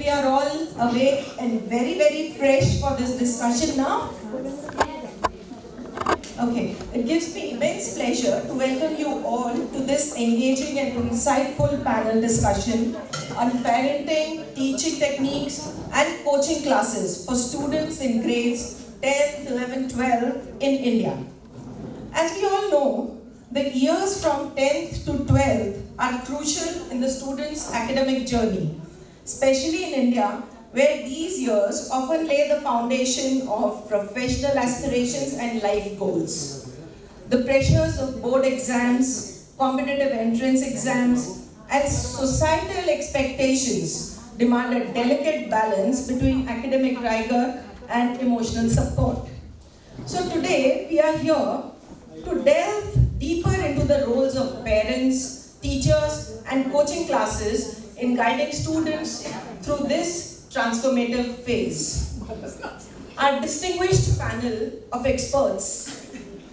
we are all awake and very, very fresh for this discussion now? Okay, it gives me immense pleasure to welcome you all to this engaging and insightful panel discussion on parenting, teaching techniques, and coaching classes for students in grades 10, 11, 12 in India. As we all know, the years from 10th to 12th are crucial in the student's academic journey, especially in India, where these years often lay the foundation of professional aspirations and life goals. The pressures of board exams, competitive entrance exams, and societal expectations demand a delicate balance between academic rigor and emotional support. So today we are here to delve deeper into the roles of parents, teachers, and coaching classes in guiding students through this transformative phase. Our distinguished panel of experts,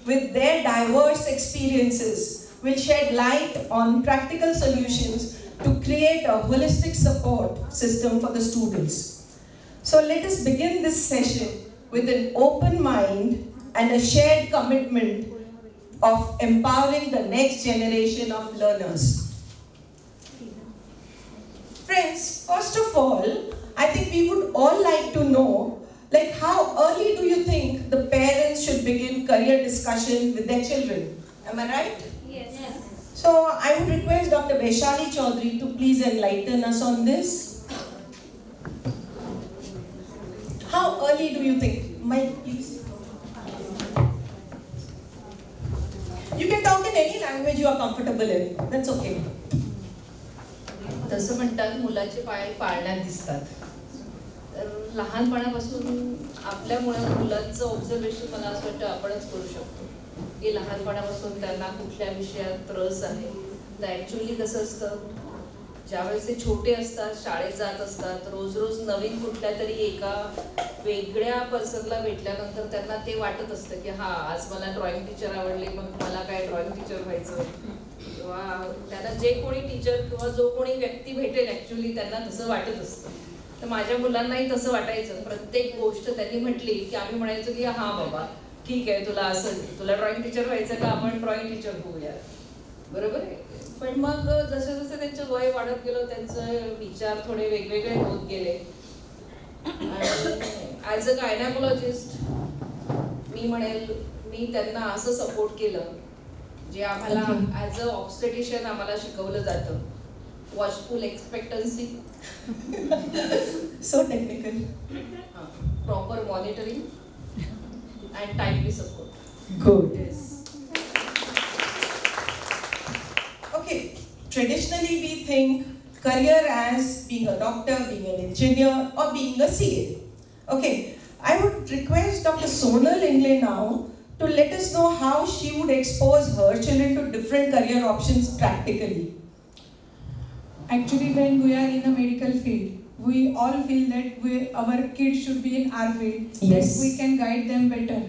with their diverse experiences, will shed light on practical solutions to create a holistic support system for the students. So let us begin this session with an open mind and a shared commitment of empowering the next generation of learners. Friends, first of all, I think we would all like to know, how early do you think the parents should begin career discussion with their children? Am I right? Yes. So I would request Dr. Vaishali Chaudhary to please enlighten us on this. How early do you think? Mike, please. You can talk in any language you are comfortable in. That's okay. तसं म्हणतात मुलाचे पाय पाळण्यात दिसतात. तर लहानपणापासून आपल्यामुळे मुलांचं observation मला असं वाटतं आपणच करू शकतो की लहानपणापासून त्यांना कुठल्या विषयात रस आहे. तर ॲक्च्युली कसं असतं, ज्यावेळेस ते छोटे असतात, शाळेत जात असतात, रोज रोज नवीन कुठल्या तरी एका वेगळ्या पर्सनला भेटल्यानंतर त्यांना ते वाटत असतं की हां, आज मला ड्रॉइंग टीचर आवडले, मग मला काय ड्रॉइंग टीचर व्हायचं, किंवा त्यांना जे कोणी टीचर किंवा जो कोणी व्यक्ती भेटेल ॲक्च्युली त्यांना तसं वाटत असतं. तर माझ्या मुलांनाही तसं वाटायचं. प्रत्येक गोष्ट त्यांनी म्हटली की आम्ही म्हणायचो की हां बाबा ठीक आहे, तुला असं तुला ड्रॉइंग टीचर व्हायचं का, आपण ड्रॉइंग टीचर होऊया, बरोबर आहे. पण मग जसं जसं त्यांचं वय वाढत गेलं, त्यांचे विचार थोडे वेगवेगळे होत गेले. आणि ॲज अ गायनॅकोलॉजिस्ट मी म्हणेल, मी त्यांना असं सपोर्ट केलं जे आम्हाला ॲज अ ऑब्स्टेटिशियन आम्हाला शिकवलं जातं. Watchful expectancy, So technical. Proper monitoring and timely support. Good. Okay, traditionally we think career as being a doctor, being an engineer, or being a CA. Okay, I would request Dr. Sonal Ingle now to let us know how she would expose her children to different career options practically. Actually, when we are in the medical field, we all feel that our kids should be in our field. Yes. That we can guide them better.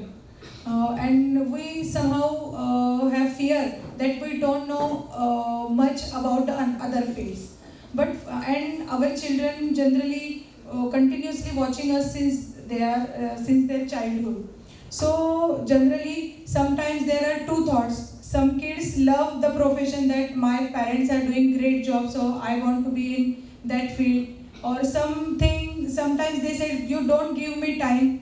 And we somehow have fear that we don't know much about the other fields. But and our children generally continuously watching us since their childhood. So generally, sometimes there are two thoughts. Some kids love the profession that my parents are doing great job, so I want to be in that field. Or sometimes they say, you don't give me time,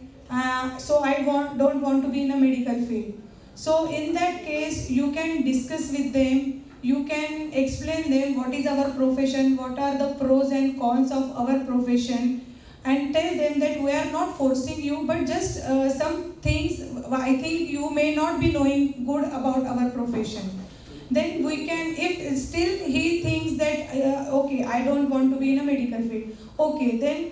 so I don't want to be in a medical field. So in that case, you can discuss with them, you can explain them what is our profession, what are the pros and cons of our profession, and tell them that we are not forcing you, but just some things I think you may not be knowing good about our profession. Then we can, if still he thinks that okay, I don't want to be in a medical field, okay, then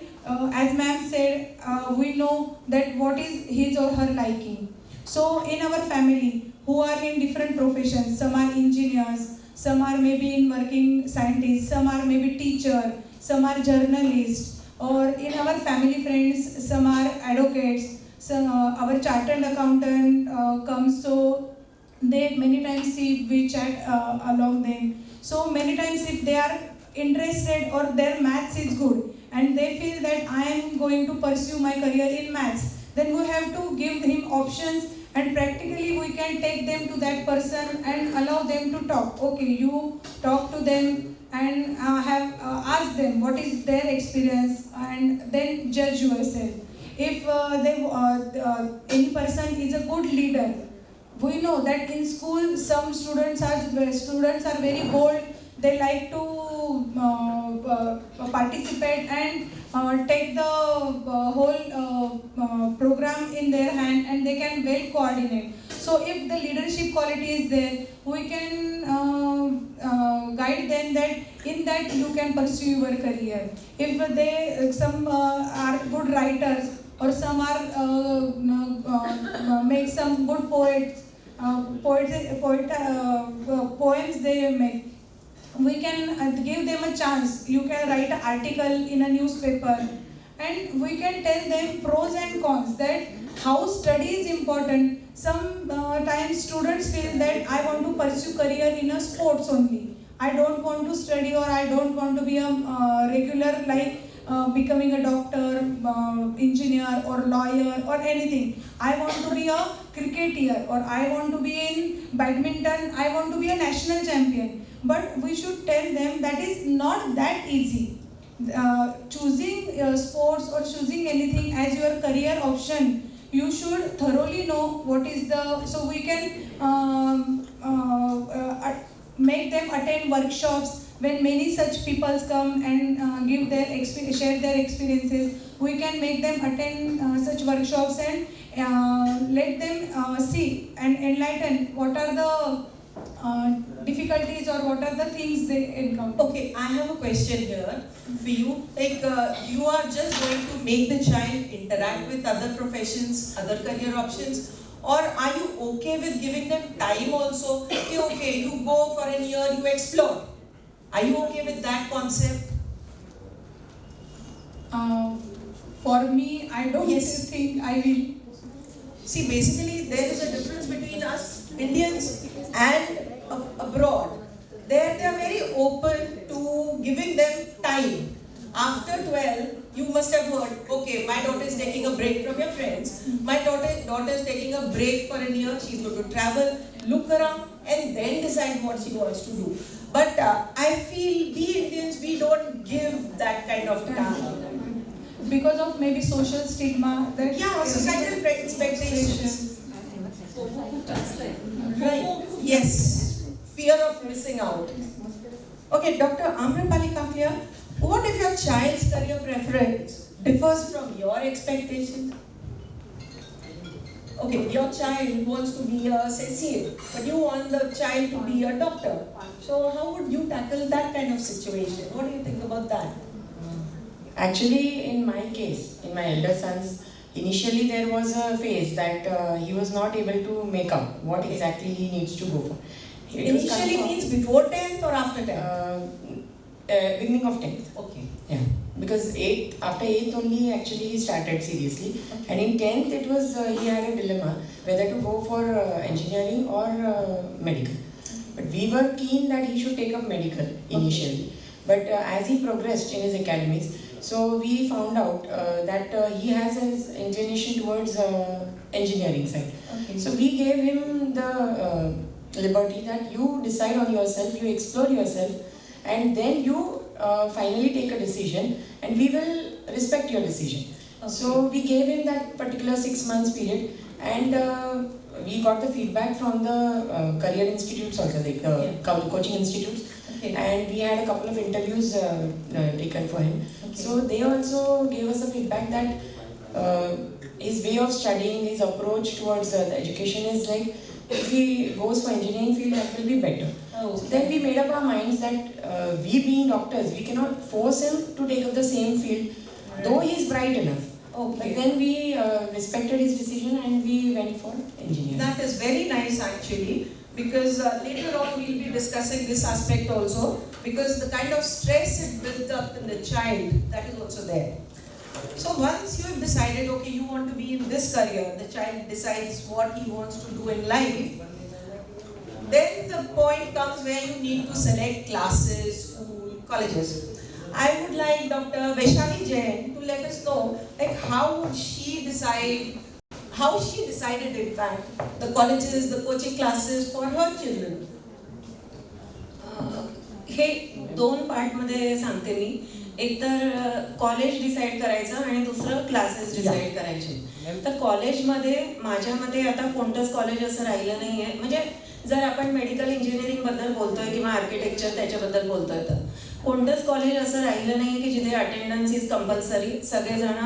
as ma'am said, we know that what is his or her liking. So in our family who are in different professions, some are engineers, some are maybe in working scientists, some are maybe teacher, some are journalists, or in our family friends some are advocates, some our chartered accountant comes, so they many times see we chat along them. So many times if they are interested or their maths is good and they feel that I am going to pursue my career in maths, then we have to give him options, and practically we can take them to that person and allow them to talk. Okay, you talk to them and have ask them what is their experience, and then judge yourself. If any person is a good leader, we know that in school some students are very bold. They like to participate and take the whole program in their hand, and they can well coordinate. So if the leadership quality is there, we can guide them that in that you can pursue your career. If they some are good writers, or some are make some good poems they make, we can give them a chance. You can write an article in a newspaper, and we can tell them pros and cons, that how study is important. Sometimes students feel that I want to pursue career in a sports only. I don't want to study, or I don't want to be a regular, like becoming a doctor, engineer or lawyer or anything. I want to be a cricketer, or I want to be in badminton, I want to be a national champion. But we should tell them that is not that easy. Choosing sports or choosing anything as your career option, you should thoroughly know what is the, so we can make them attend workshops. When many such people come and give their share their experiences, we can make them attend such workshops, and let them see and enlighten what are the difficulties, or what are the things they encounter. Okay, I have a question here for you. Like, you are just going to make the child interact with other professions, other career options, or are you okay with giving them time also? Okay, you go for a year, you explore. Are you okay with that concept? For me, I don't think I will. See, basically, there is a difference between us Indians and abroad. There, they are very open to giving them time. After 12, you must have heard, okay, my daughter is taking a break from your friends. My daughter is taking a break for a year. She's going to travel, look around, and then decide what she wants to do. But I feel we Indians, we don't give that kind of time. Because of maybe social stigma. That Societal expectations. Right. Yes. Fear of missing out. Okay, Dr. Amrapali Kaklia, what if your child's career preference differs from your expectations? Okay, your child wants to be a CA, but you want the child to be a doctor. So how would you tackle that kind of situation? What do you think about that? Actually, in my case, in my elder son's, initially there was a phase that he was not able to make out what exactly he needs to go for. Initially means before 10th or after 10th? Beginning of 10th. Okay. Yeah, because after 8th only actually he started seriously. And in 10th it was, he had a dilemma whether to go for engineering or medical. But we were keen that he should take up medical initially. But as he progressed in his academics, so we found out that he has his inclination towards engineering side. Okay. So we gave him the liberty that you decide on yourself, you explore yourself, and then you finally take a decision, and we will respect your decision. Okay. So we gave him that particular 6 months period, and we got the feedback from the career institutes also, like the coaching institutes. Okay. And we had a couple of interviews taken for him. Okay. So they also gave us the feedback that his way of studying, his approach towards the education is like, if he goes for engineering field, that will be better. Oh, So then we made up our minds that we being doctors, we cannot force him to take up the same field, though he is bright enough. Okay. But then we respected his decision and we went for engineering. That is very nice actually, because later on we'll be discussing this aspect also, because the kind of stress it builds up in the child, that is also there. So once you have decided, okay, you want to be in this career, the child decides what he wants to do in life, then the point comes where you need to select classes, school, colleges. I would like Dr. Vaishali Jain to let us know like how she decided in fact the colleges, the coaching classes for her children. हे 2 पार्टमध्ये सांगते मी. एक तर college decide करायचं आणि दुसरं classes decide करायचे. तर कॉलेजमध्ये माझ्या मते आता कोणतंच कॉलेज असं राहिलं नाही आहे. म्हणजे जर आपण मेडिकल इंजिनिअरिंगबद्दल बोलतोय किंवा आर्किटेक्चर त्याच्याबद्दल बोलतोय तर कोणतंच कॉलेज असं राहिलं नाही की जिथे अटेंडन्स इज कंपल्सरी, सगळेजण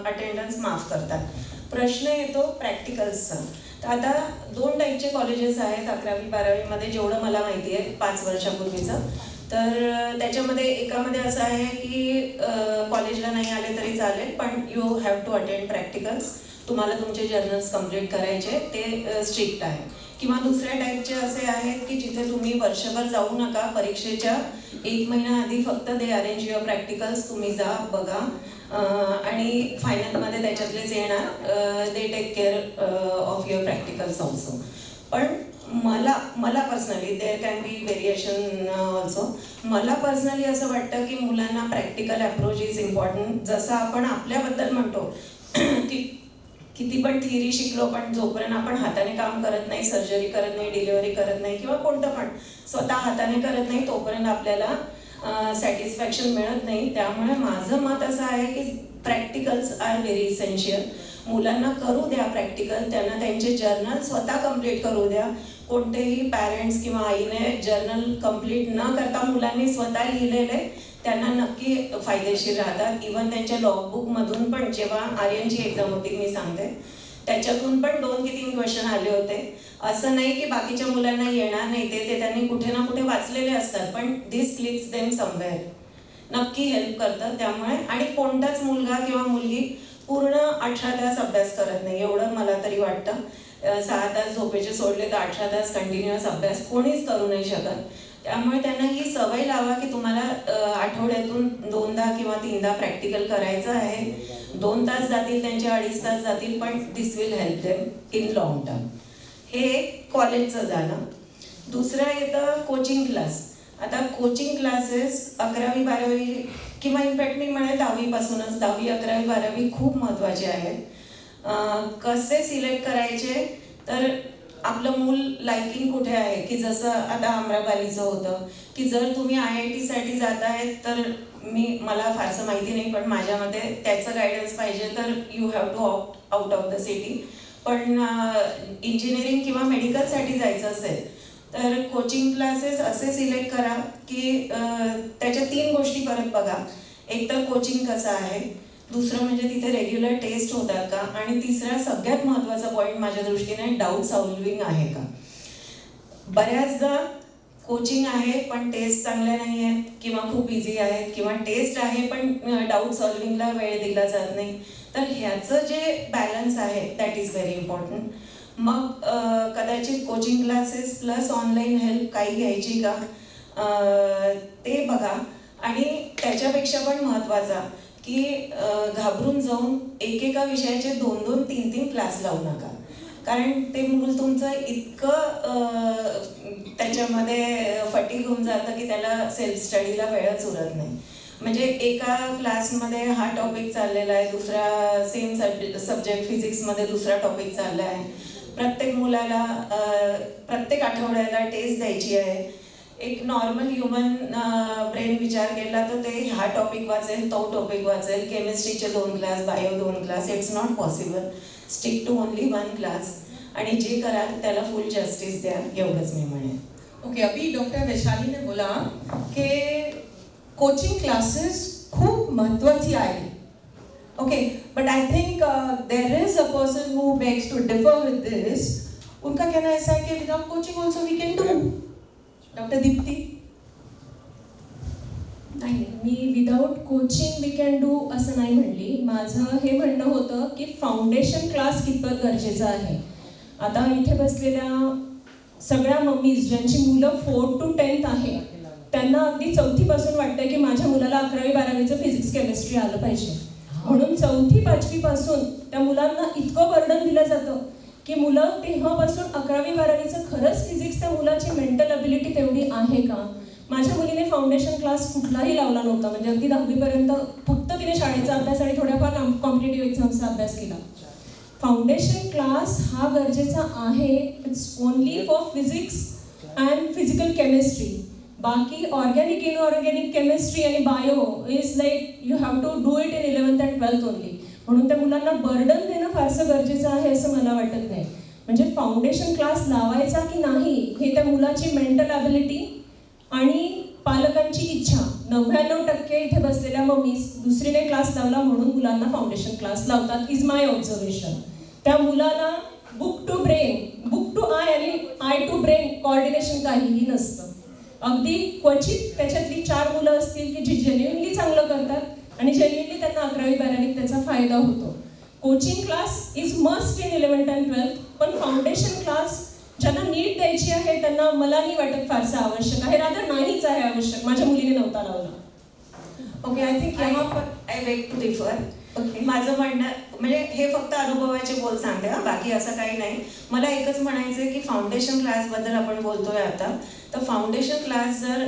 अटेंडन्स माफ करतात. प्रश्न येतो प्रॅक्टिकल्सचा. तर आता 2 टाईपचे कॉलेजेस आहेत 11वी-12वीमध्ये जेवढं मला माहिती आहे 5 वर्षापूर्वीचं. तर त्याच्यामध्ये एकामध्ये असं आहे की कॉलेजला नाही आले तरी चालेल पण you have to attend practicals, तुम्हाला तुमचे जर्नल्स कम्प्लीट करायचे, ते स्ट्रिक्ट आहे. किंवा दुसऱ्या टाईपचे असे आहेत की जिथे तुम्ही वर्षभर जाऊ नका, परीक्षेच्या 1 महिना आधी फक्त दे अरेंज युअर प्रॅक्टिकल्स, तुम्ही जा बघा आणि फायनलमध्ये त्याच्यातलेच येणार, they take care of your practicals also. पण मला personally there can be variation also. मला पर्सनली असं वाटतं की मुलांना प्रॅक्टिकल अप्रोच इज इम्पॉर्टंट. जसं आपण आपल्याबद्दल म्हणतो की किती पण थिअरी शिकलो पण जोपर्यंत आपण हाताने काम करत नाही, सर्जरी करत नाही, डिलिव्हरी करत नाही किंवा कोणतं पण स्वतः हाताने करत नाही तोपर्यंत आपल्याला सॅटिस्फॅक्शन मिळत नाही. त्यामुळे माझं मत असं आहे की प्रॅक्टिकल्स आर व्हेरी इसेन्शियल. मुलांना करू द्या प्रॅक्टिकल, त्यांना त्यांचे जर्नल स्वतः कंप्लीट करू द्या. कोणतेही पॅरेंट्स किंवा आईने जर्नल कंप्लीट न करता मुलांनी स्वतः लिहिलेले त्यांना नक्की फायदेशीर राहतात. इव्हन त्यांच्या लॉगबुकमधून पण जेव्हा आर्यनची एक्झाम होती मी सांगते त्याच्यातून पण 2 की 3 क्वेश्चन आले होते. असं नाही की बाकीच्या मुलांना येणार नाही, ते त्यांनी कुठे ना कुठे वाचलेले असतात पण दिस क्लिक्स देम समवेअर, नक्की हेल्प करतं. त्यामुळे आणि कोणताच मुलगा किंवा मुलगी पूर्ण 18 तास अभ्यास करत नाही एवढं मला तरी वाटतं. 6 तास झोपेचे सोडले तर 18 तास कंटिन्युअस अभ्यास कोणीच करू नाही शकत. त्यामुळे त्यांना ही सवय लावा की तुम्हाला आठवड्यातून 2दा किंवा 3दा प्रॅक्टिकल करायचं आहे. 2 तास जातील त्यांचे, 2.5 तास जातील पण this will help them in long term. हे कॉलेजचं झालं. दुसरं येतं कोचिंग क्लास. आता कोचिंग क्लासेस 11वी-12वी किंवा इनफॅक्ट मी म्हणेन 10वीपासूनच 10वी, 11वी, 12वी खूप महत्त्वाचे आहेत. कसे सिलेक्ट करायचे तर आपलं मूल लायकिंग कुठे आहे की जसं आता आम्रपालीचं होतं की जर तुम्ही IIT-साठी जात आहेत तर मला फारसं माहिती नाही पण माझ्या मते त्याचं गायडन्स पाहिजे तर you have to out of the city. पण इंजिनिअरिंग किंवा मेडिकलसाठी जायचं असेल तर कोचिंग क्लासेस असे सिलेक्ट करा की त्याच्या 3 गोष्टी परत बघा. एक तर कोचिंग कसं आहे, दुसरं म्हणजे तिथे रेग्युलर टेस्ट होतात का, आणि तिसरा सगळ्यात महत्त्वाचा पॉईंट माझ्या दृष्टीने डाऊट सॉल्विंग आहे का. बऱ्याचदा कोचिंग आहे पण टेस्ट चांगल्या नाही आहेत किंवा खूप बिझी आहेत किंवा टेस्ट आहे पण डाऊट सॉल्विंगला वेळ दिला जात नाही. तर ह्याचं जे बॅलन्स आहे दॅट इज व्हेरी इम्पॉर्टंट. मग कदाचित coaching classes plus online help काही घ्यायची का ते बघा. आणि त्याच्यापेक्षा पण महत्त्वाचा की घाबरून जाऊन एकेका विषयाचे 2-2, 3-3 क्लास लावू नका. कारण ते मूल तुमचं इतकं त्याच्यामध्ये फटीग होऊन जातं की त्याला सेल्फ स्टडीला वेळच उरत नाही. म्हणजे एका क्लासमध्ये हा टॉपिक चाललेला आहे, दुसरा सेम सब्जेक्ट फिजिक्समध्ये दुसरा टॉपिक चालला आहे. प्रत्येक मुलाला प्रत्येक आठवड्याला टेस्ट द्यायची आहे. एक नॉर्मल ह्युमन ब्रेन विचार केला तर ते हा टॉपिक वाचेल, तो टॉपिक वाचेल, केमिस्ट्रीचे 2 class, bio 2 class. It's not possible. Stick to only 1 class आणि जे कराल त्याला फुल जस्टिस द्या, एवढंच मी म्हणेन. ओके, अभी डॉक्टर वैशाली ने बोला कि कोचिंग क्लासेस खूप महत्त्वाची आहे. Okay, but I think there is a person who begs to differ with this. उनका कहना ऐसा है कि without coaching also we can do. Doctor Deepti. नाही, मी without coaching we can do असं नाही म्हणली. माझं हे म्हणणं होतं की फाउंडेशन क्लास कितपत गरजेचं आहे. आता इथे बसलेल्या सगळ्या मम्मीज ज्यांची मुलं 4 to 10th आहे त्यांना अगदी 4थीपासून वाटतं की माझ्या मुलाला 11वी-12वीचं फिजिक्स केमिस्ट्री आलं पाहिजे. म्हणून 4थी-5वीपासून त्या मुलांना इतकं बर्डन दिलं जातं की मुलं तेव्हापासून 11वी-12वीचं खरंच फिजिक्स त्या मुलाची मेंटल अबिलिटी तेवढी आहे का, माझ्या मुलीने फाउंडेशन क्लास कुठलाही लावला नव्हता, म्हणजे अगदी 10वीपर्यंत फक्त तिने शाळेचा अभ्यास आणि थोड्याफार कॉम्पिटेटिव्ह एक्झामचा अभ्यास केला. फाउंडेशन क्लास हा गरजेचा आहे. It's only for physics and physical chemistry. बाकी ऑर्गॅनिक इनऑर्गॅनिक केमिस्ट्री आणि bio is like you have to do it in 11th and 12th only. म्हणून त्या मुलांना बर्डन देणं फारसं गरजेचं आहे असं मला वाटत नाही. म्हणजे फाउंडेशन क्लास लावायचा की नाही हे त्या मुलाची मेंटल ॲबिलिटी आणि पालकांची इच्छा. 99% इथे बसलेल्या मम्मीज दुसरीने क्लास लावला म्हणून मुलांना फाउंडेशन क्लास लावतात, इज माय ऑब्झर्वेशन. त्या मुलाला book to brain, book to eye आणि आय टू ब्रेन कॉर्डिनेशन काहीही नसतं. अगदी क्वचित त्याच्यातली 4 मुलं असतील की जी जेन्युइनली चांगलं करतात आणि जेन्युइनली त्यांना 11वी-12वीत त्याचा फायदा होतो. Coaching class is must in 11th and 12th, पण फाउंडेशन क्लास ज्यांना नीट द्यायची आहे त्यांना मला नाही वाटत फारसं आवश्यक आहे. रादर नाहीच आहे आवश्यक. माझ्या मुलीने नव्हता लावला. Okay, I think I beg to differ. Okay, माझं म्हणणं म्हणजे हे फक्त अनुभवाचे बोल सांगते हा, बाकी असं काही नाही. मला एकच म्हणायचं आहे की फाउंडेशन क्लासबद्दल आपण बोलतोय आता, तर फाउंडेशन क्लास जर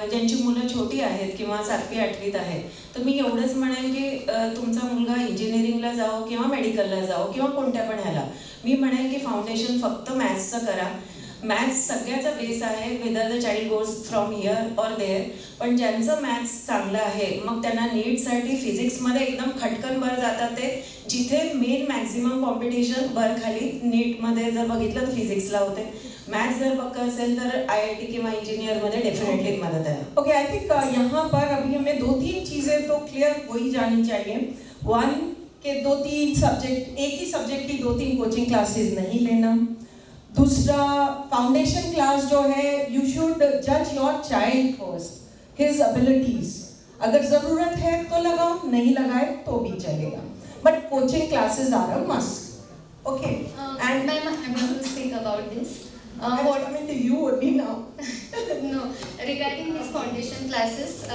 ज्यांची मुलं छोटी आहेत किंवा 7वी-8वीत आहेत, तर मी एवढंच म्हणेन की तुमचा मुलगा इंजिनिअरिंगला जाओ किंवा मेडिकलला जाओ किंवा कोणत्या पण ह्याला, मी म्हणेन की फाउंडेशन फक्त मॅथ्सचं करा. मॅथ्स सगळ्याचा बेस आहे, whether the child goes from here or their. पण ज्यांचं मॅथ्स चांगलं आहे मग त्यांना नीटसाठी फिजिक्समध्ये एकदम खटकन भर जातात ते, जिथे मेन मॅक्झिमम कॉम्पिटिशन भर खाली नीटमध्ये जर बघितलं तर फिजिक्सला होते. मैथ्स जर पक्का असेल तर IIT किंवा इंजीनियर में डेफिनेटली मदद है. ओके, आई थिंक यहाँ पर अभी हमें 2-3 चीज़ें तो क्लियर हो ही जानी चाहिए. वन के 2-3 सब्जेक्ट, एक ही सब्जेक्ट की 2-3 कोचिंग क्लासेस नहीं लेना. दूसरा, फाउंडेशन क्लास जो है यू शुड जज your child first, his abilities. अगर ज़रूरत है तो लगाओ, नहीं लगाए तो भी चलेगा, but coaching classes are a must. Okay, and ma'am, I'm going to speak about this. what coming to you only now? No, regarding these foundation classes,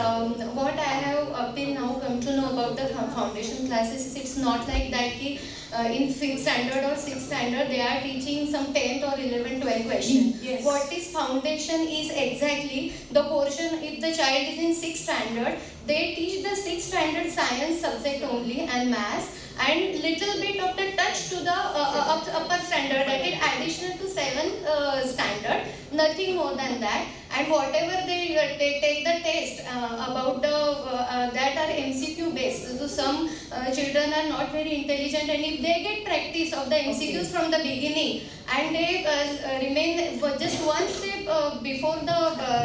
what I have up till now come to know about the foundation classes is it's not like that ki in 5th standard or 6th standard they are teaching some 10th or 11th 12th question. Yes. What is foundation is exactly the portion. If the child is in 6th standard, they teach the 6th standard science subject only and maths, and little bit of the touch to the upper standard, that is additional to 7th standard, nothing more than that. And whatever they take the test about the that are MCQ based. So some children are not very intelligent, and if they get practice of the MCQs from the beginning and they remain just one step before the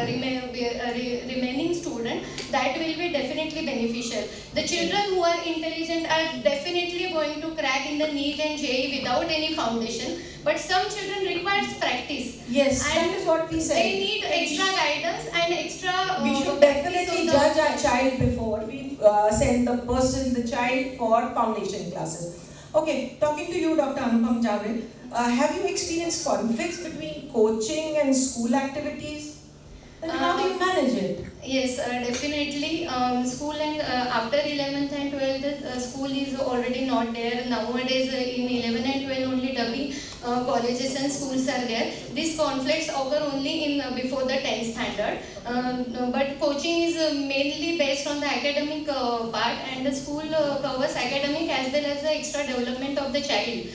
remaining student, that will be definitely beneficial. The children who are intelligent are definitely going to crack in the NEET and JEE without any foundation, but some children requires practice. Yes, and that is what we said. they need extra guidance and extra We should definitely judge our child before we send the child for foundation classes. Okay, talking to you, Dr. Anupam Javed, have you experienced conflicts between coaching and school activities? And how do you manage it? Yes, definitely. School and after 11th and 12th, school is already not there. Nowadays, in 11th and 12th, only dummy colleges and schools are there. These conflicts occur only in before the 10th standard. But coaching is mainly based on the academic part, and the school covers academic as well as the extra development of the child.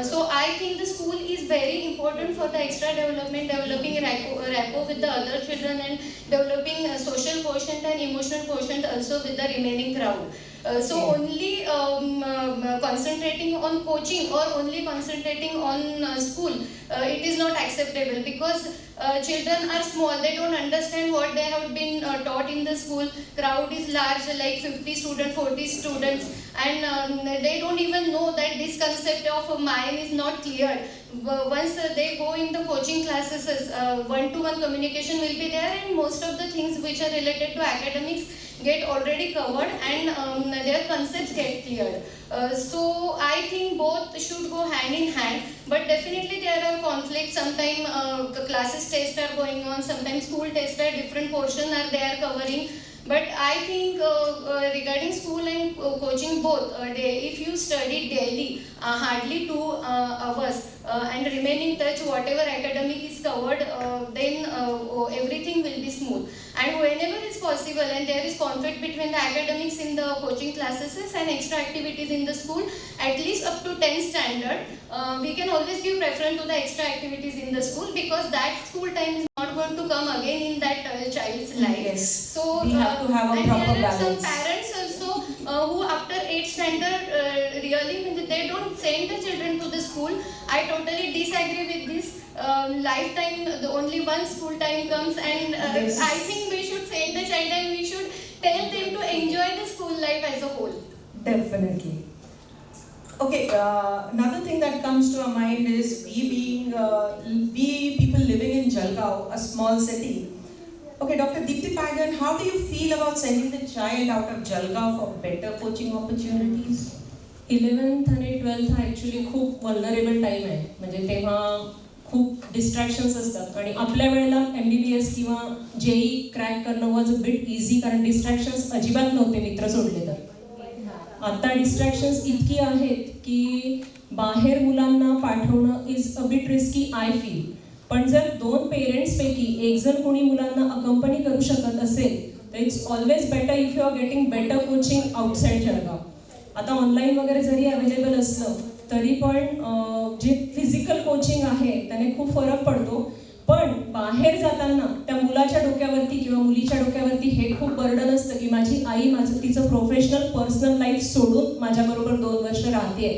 So I think the school is very important for the extra development, developing rapport with the other children, and developing social quotient and emotional quotient also with the remaining crowd. So only concentrating on coaching or only concentrating on school, it is not acceptable, because children are small, they don't understand what they have been taught in the school. Crowd is large, like 50 students, 40 students, and they don't even know that this concept of mind is not clear. Once they go in the coaching classes, one-to-one communication will be there, and most of the things which are related to academics get already covered, and their concepts get cleared. So I think both should go hand in hand, but definitely there are conflicts. Sometimes classes tests are going on, sometimes school tests are different portions are they are covering. But I think regarding school and coaching both, if you study daily, hardly 2 hours, and remain in touch whatever academic is covered, then everything will be smooth. and whenever it's possible and there is conflict between the academics in the coaching classes and extra activities in the school, at least up to 10th standard, we can always give preference to the extra activities in the school, because that school time is not going to come again in that child's life. Yes. So We have to have a and proper there are some balance. parents also who after 8th standard really means they don't send the children to the school. I totally disagree with this. Lifetime, the only one school time comes, and Yes. I think we should send the child and we should tell them to enjoy the school life as a whole. Definitely. Okay, another thing that comes to our mind is we people living in Jalgaon, a small city. Okay, Dr. Deepti Pagan, how do you feel about sending the child out of Jalgaon for better coaching opportunities? 11th आणि 12th हा actually खूप vulnerable time आहे. म्हणजे तेव्हा खूप distractions असतात आणि आपल्या वेळेला MBBS किंवा JEE क्रॅक करणं वॉज अ बिट इझी, कारण डिस्ट्रॅक्शन्स अजिबात नव्हते मित्र सोडले तर. आता डिस्ट्रॅक्शन्स इतकी आहेत की बाहेर मुलांना पाठवणं is a bit risky I feel. पण जर 2 पेरेंट्सपैकी एक जण कोणी मुलांना अकंपनी करू शकत असेल तर it's always better if you are getting better coaching outside Jalgaon. आता ऑनलाईन वगैरे जरी अवेलेबल असलं तरी पण जे फिजिकल कोचिंग आहे त्याने खूप फरक पडतो. पण बाहेर जाताना त्या मुलाच्या डोक्यावरती किंवा मुलीच्या डोक्यावरती हे खूप बर्डन असतं की माझी आई तिचं प्रोफेशनल पर्सनल लाईफ सोडून माझ्याबरोबर 2 वर्ष राहते.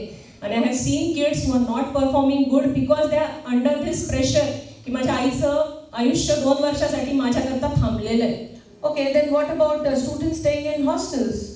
आणि I have seen kids who are not performing good because they are under this pressure की माझ्या आईचं आयुष्य 2 वर्षासाठी माझ्याकरता थांबलेलं आहे. Okay, then what about students staying in hostels?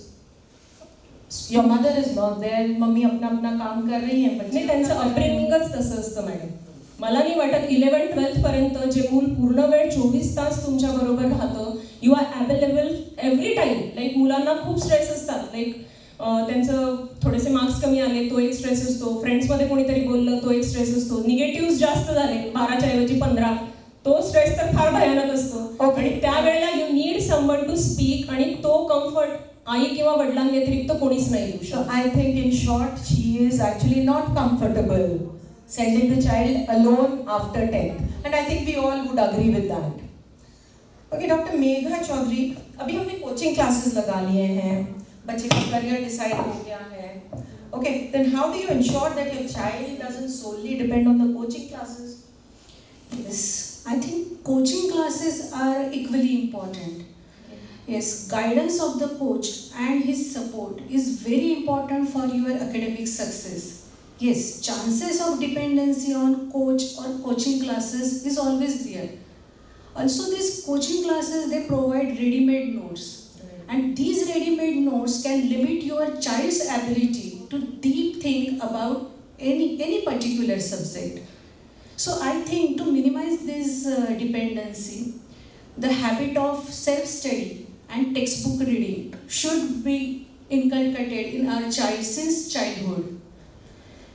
Your mother is not there, mummy अपना काम कर रही है. नाही, त्यांचं अपब्रिंगिंगच तसं असतं मॅडम. मला नाही वाटत 11th-12th पर्यंत जे मूल पूर्ण वेळ 24 तास तुमच्या बरोबर राहतं, you are available every time. Like मुलांना खूप स्ट्रेस असतात, लाईक त्यांचं थोडेसे मार्क्स कमी आले तो एक स्ट्रेस असतो, फ्रेंड्समध्ये कोणीतरी बोललं तो एक स्ट्रेस असतो, निगेटिव्ह जास्त झाले 12च्या ऐवजी 15, तो स्ट्रेस तर फार भयानक असतो. आणि त्यावेळेला you need someone to speak, आणि तो कम्फर्ट आई किंवा वडिलांव्यतिरिक्त कोणीच नाही देऊ शकत. I think in short, she is actually not comfortable sending the child alone after 10th. And I think we all would agree with that. Okay, Dr. Megha Chaudhary, अभी हमने coaching classes लगा लिए हैं, बच्चे का career decide हो गया है. Okay, then how do you ensure that your child doesn't solely depend on the coaching classes? Yes, I think coaching classes are equally important. Yes, guidance of the coach and his support is very important for your academic success. Yes, chances of dependency on coach or coaching classes is always there. Also, these coaching classes, they provide ready-made notes. And these ready-made notes can limit your child's ability to deep think about any particular subject. So I think to minimize this dependency, the habit of self-study and textbook reading should be inculcated in our child since childhood.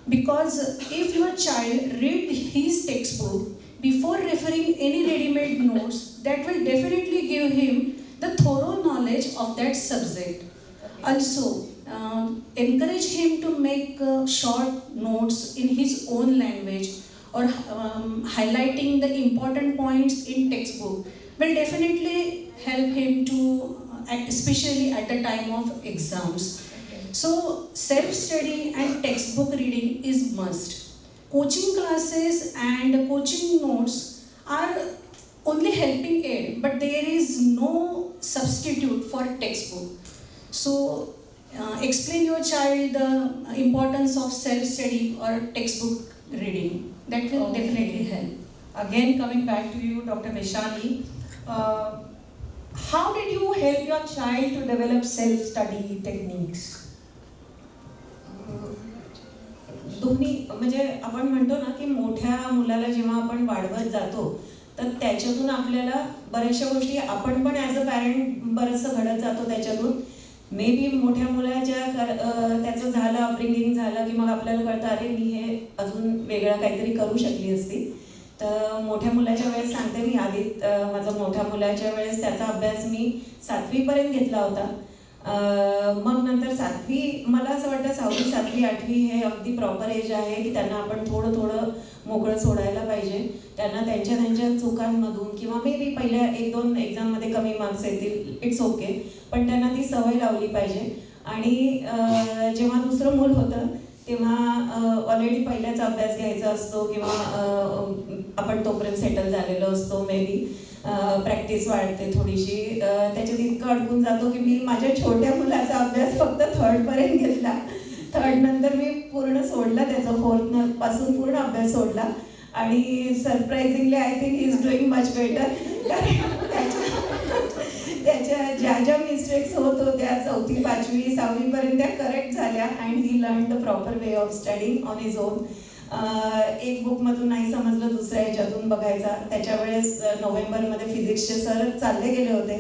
Because if your child read his textbook before referring any ready-made notes, that will definitely give him the thorough knowledge of that subject. Also, encourage him to make short notes in his own language, or highlighting the important points in textbook will definitely help him to, especially at the time of exams. So self-study and textbook reading is must. Coaching classes and coaching notes are only helping aid, but there is no substitute for textbook. So explain your child the importance of self-study or textbook reading. That will definitely help. Again, coming back to you, Dr. Vaishali, how did you help your child to develop self-study techniques? दोन्ही, म्हणजे आपण म्हणतो ना की मोठ्या मुलाला जेव्हा आपण वाढवत जातो तर त्याच्यातून आपल्याला बऱ्याचशा गोष्टी आपण पण ॲज अ पॅरेंट बरंचसं घडत जातो त्याच्यातून. मे बी मोठ्या मुलाच्या त्याचं झालं अपब्रिंगिंग झालं की मग आपल्याला कळतं अरे मी हे अजून वेगळं काहीतरी करू शकली असती. तर मोठ्या मुलाच्या वेळेस सांगते मी आधी, माझा मोठ्या मुलाच्या वेळेस त्याचा अभ्यास मी 7वी पर्यंत घेतला होता. मग नंतर 7वी, मला असं वाटतं 6वी 7वी 8वी हे अगदी प्रॉपर एज आहे की त्यांना आपण थोडं थोडं मोकळं सोडायला पाहिजे. त्यांना त्यांच्या चुकांमधून किंवा मे बी पहिल्या 1-2 एक्झाममध्ये कमी मार्क्स येतील, इट्स ओके, पण त्यांना ती सवय लावली पाहिजे. आणि जेव्हा दुसरं मूल होतं तेव्हा ऑलरेडी पहिल्याच अभ्यास घ्यायचा असतो किंवा आपण तोपर्यंत सेटल झालेलो असतो, मे बी प्रॅक्टिस वाढते थोडीशी, त्याच्यात इतकं अडकून जातो की मी माझ्या छोट्या मुलाचा अभ्यास फक्त 3rd पर्यंत घेतला. 3rd नंतर मी पूर्ण सोडला, त्याचा 4th पासून पूर्ण अभ्यास सोडला. आणि surprisingly I think he is doing much better. त्याच्या ज्या मिस्टेक्स होत होत्या 4वी 5वी 6वी पर्यंत त्या करेक्ट झाल्या and he learn the proper way of studying on his own. एक बुकमधून नाही समजलं दुसऱ्या ह्याच्यातून बघायचा. त्याच्या वेळेस नोव्हेंबरमध्ये फिजिक्सचे सर चालले गेले होते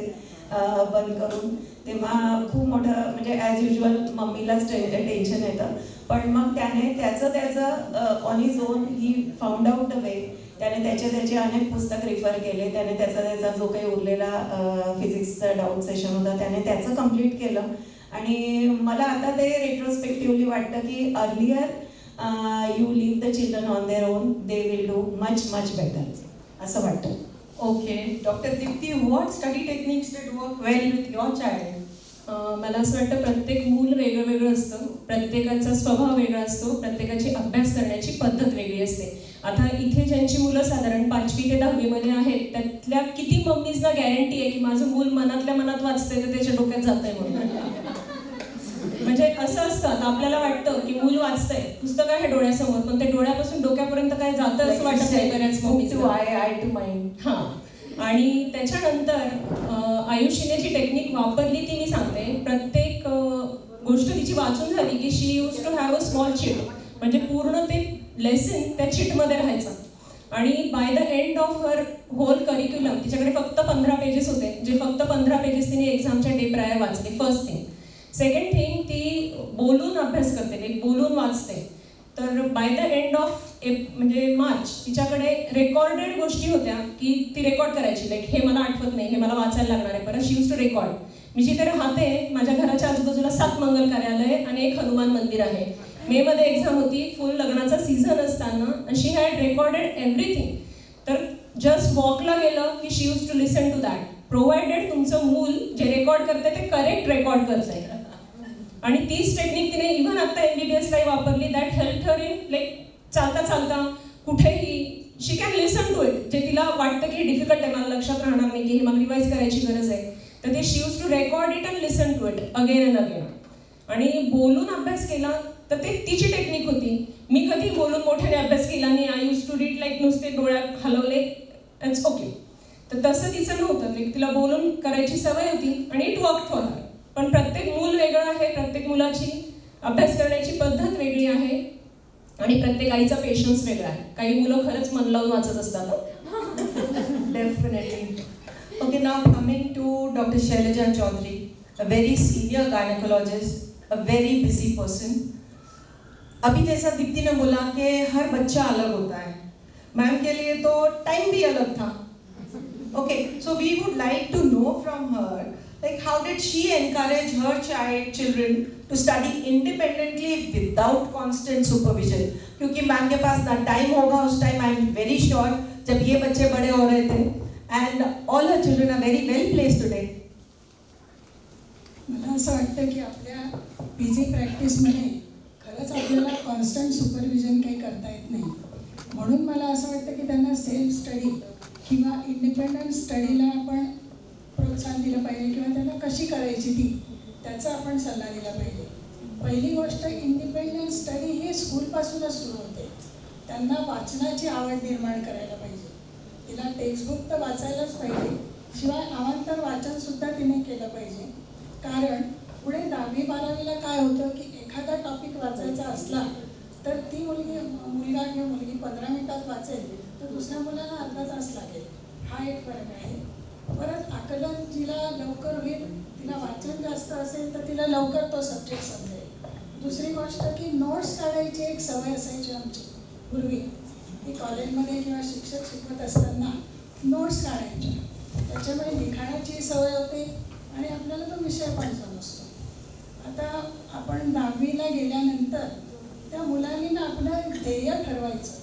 बंद करून, तेव्हा खूप मोठं म्हणजे ॲज युजल मम्मीलाच टेन्शन येतं. पण मग त्याने त्याचं on his own he found out the way. त्याने त्याचे अनेक पुस्तक रिफर केले, त्याने त्याचा जो काही उरलेला फिजिक्सचा डाऊट सेशन होता त्याने त्याचं कम्प्लीट केलं. आणि मला आता ते रेट्रोस्पेक्टिव्हली वाटतं की earlier you leave the children on their own, they will do much better असं वाटतं. Okay, Dr. Dipti, what study techniques did work well with your child? मला असं वाटतं प्रत्येक मूल वेगळं वेगळं असतं, प्रत्येकाचा स्वभाव वेगळा असतो, प्रत्येकाची अभ्यास करण्याची पद्धत वेगळी असते. आता इथे ज्यांची मुलं साधारण 5वी ते 10वी मध्ये आहेत त्यातल्या किती मम्मीजना गॅरंटी आहे की माझं मूल मनातल्या मनात वाचतंय तर त्याच्या डोक्यात जातंय म्हणून. म्हणजे असं असतं, आपल्याला वाटतं की मूल वाचतंय, पुस्तक आहे डोळ्यासमोर, पण ते डोळ्यापासून डोक्यापर्यंत काय जातं असं वाटत नाही बऱ्याच मम्मीज. हां, आणि त्याच्यानंतर आयुषीने जी टेक्निक वापरली ती मी सांगते. प्रत्येक गोष्ट तिची वाचून झाली की she use to have a small chit, म्हणजे पूर्ण ते लेसन त्या चिटमध्ये राहायचं. आणि by the end of her whole curriculum तिच्याकडे फक्त 15 पेजेस होते, जे फक्त 15 पेजेस तिने एक्झामच्या डे प्रायर वाचले. First thing. सेकंड थिंग, ती बोलून अभ्यास करते, बोलून वाचते. तर बाय द एंड ऑफ म्हणजे मार्च तिच्याकडे रेकॉर्डेड गोष्टी होत्या की ती रेकॉर्ड करायची, लाईक हे मला आठवत नाही, हे मला वाचायला लागणार आहे, परत शी यूज टू रेकॉर्ड. मी जिथे राहते माझ्या घराच्या आजूबाजूला 7 मंगल कार्यालय आणि 1 हनुमान मंदिर आहे. मे मध्ये एक्झाम होती, फुल लग्नाचा सीझन असताना, शी हॅड रेकॉर्डेड एव्हरीथिंग. तर जस्ट वॉकला गेलं की she use to listen to that, provided तुमचं मूल जे रेकॉर्ड करते ते करेक्ट रेकॉर्ड करतंय. आणि तीच टेक्निक तिने इव्हन आता MBBSला वापरली. That help her in like चालता कुठेही she can listen to it. जे तिला वाटतं की डिफिकल्ट आहे, मला लक्षात राहणार नाही की हे मला रिवाईज करायची गरज आहे, तर ते she use to record it and listen to it again and again. आणि बोलून अभ्यास केला तर ते तिची टेक्निक होती. मी कधी बोलून मोठ्याने अभ्यास केला नाही. आय यूज टू रीड लाईक नुसते डोळ्यात हलवले इट्स ओके. तर तसं तिचं नव्हतं, लाईक तिला बोलून करायची सवय होती आणि इट वर्क फॉर हर. पण प्रत्येक मूल वेगळं आहे, प्रत्येक मुलाची अभ्यास करण्याची पद्धत वेगळी आहे आणि प्रत्येक आईचा पेशन्स वेगळा आहे. काही मुलं खरंच मन लावून वाचत असतात. Definitely. Okay, now coming to Dr. Shailaja Chaudhary, a very senior gynecologist, a very busy person. अभी जैसा दीप्ति ने बोला कि हर बच्चा अलग होता है, मैम के लिए तो टाइम भी अलग था. Okay, so we would like to know from her, like how did she encourage her children to study independently without constant supervision? क्योंकि मैम के पास ना टाइम होगा उस time, I am very sure, जब ये बच्चे बड़े हो रहे थे. And all her children are very well placed today. मला असं वाटतं की आपल्या बिझी प्रॅक्टिसमध्ये खरंच आपल्याला कॉन्स्टंट सुपरविजन काही करता येत नाही. म्हणून मला असं वाटतं की त्यांना सेल्फ स्टडी किंवा इंडिपेंडंट स्टडीला आपण प्रोत्साहन दिलं पाहिजे किंवा त्यांना कशी करायची ती त्याचा आपण सल्ला दिला पाहिजे. पहिली गोष्ट, इंडिपेंडंट स्टडी ही स्कूलपासूनच सुरू होते. त्यांना वाचनाची आवड निर्माण करायला पाहिजे. तिला टेक्स्टबुक तर वाचायलाच पाहिजे, शिवाय अवांतर वाचनसुद्धा तिने केलं पाहिजे. कारण पुढे 10वी 12वीला काय होतं की एखादा टॉपिक वाचायचा असला तर ती मुलगा किंवा मुलगी 15 मिनिटात वाचेल तर दुसऱ्या मुलाला अर्धा तास लागेल. हा एक फरक आहे. परत आकलन जिला लवकर होईल, तिला वाचन जास्त असेल तर तिला लवकर तो सब्जेक्ट समजेल. दुसरी गोष्ट की नोट्स काढायची एक सवय असायची आमची पूर्वी, की कॉलेजमध्ये किंवा शिक्षक शिकवत असताना नोट्स काढायच्या. त्याच्यामुळे लिखाणाची सवय होते आणि आपल्याला तो विषय पण समजतो. आता आपण 10वीला गेल्यानंतर त्या मुलांनी आपलं ध्येय ठरवायचं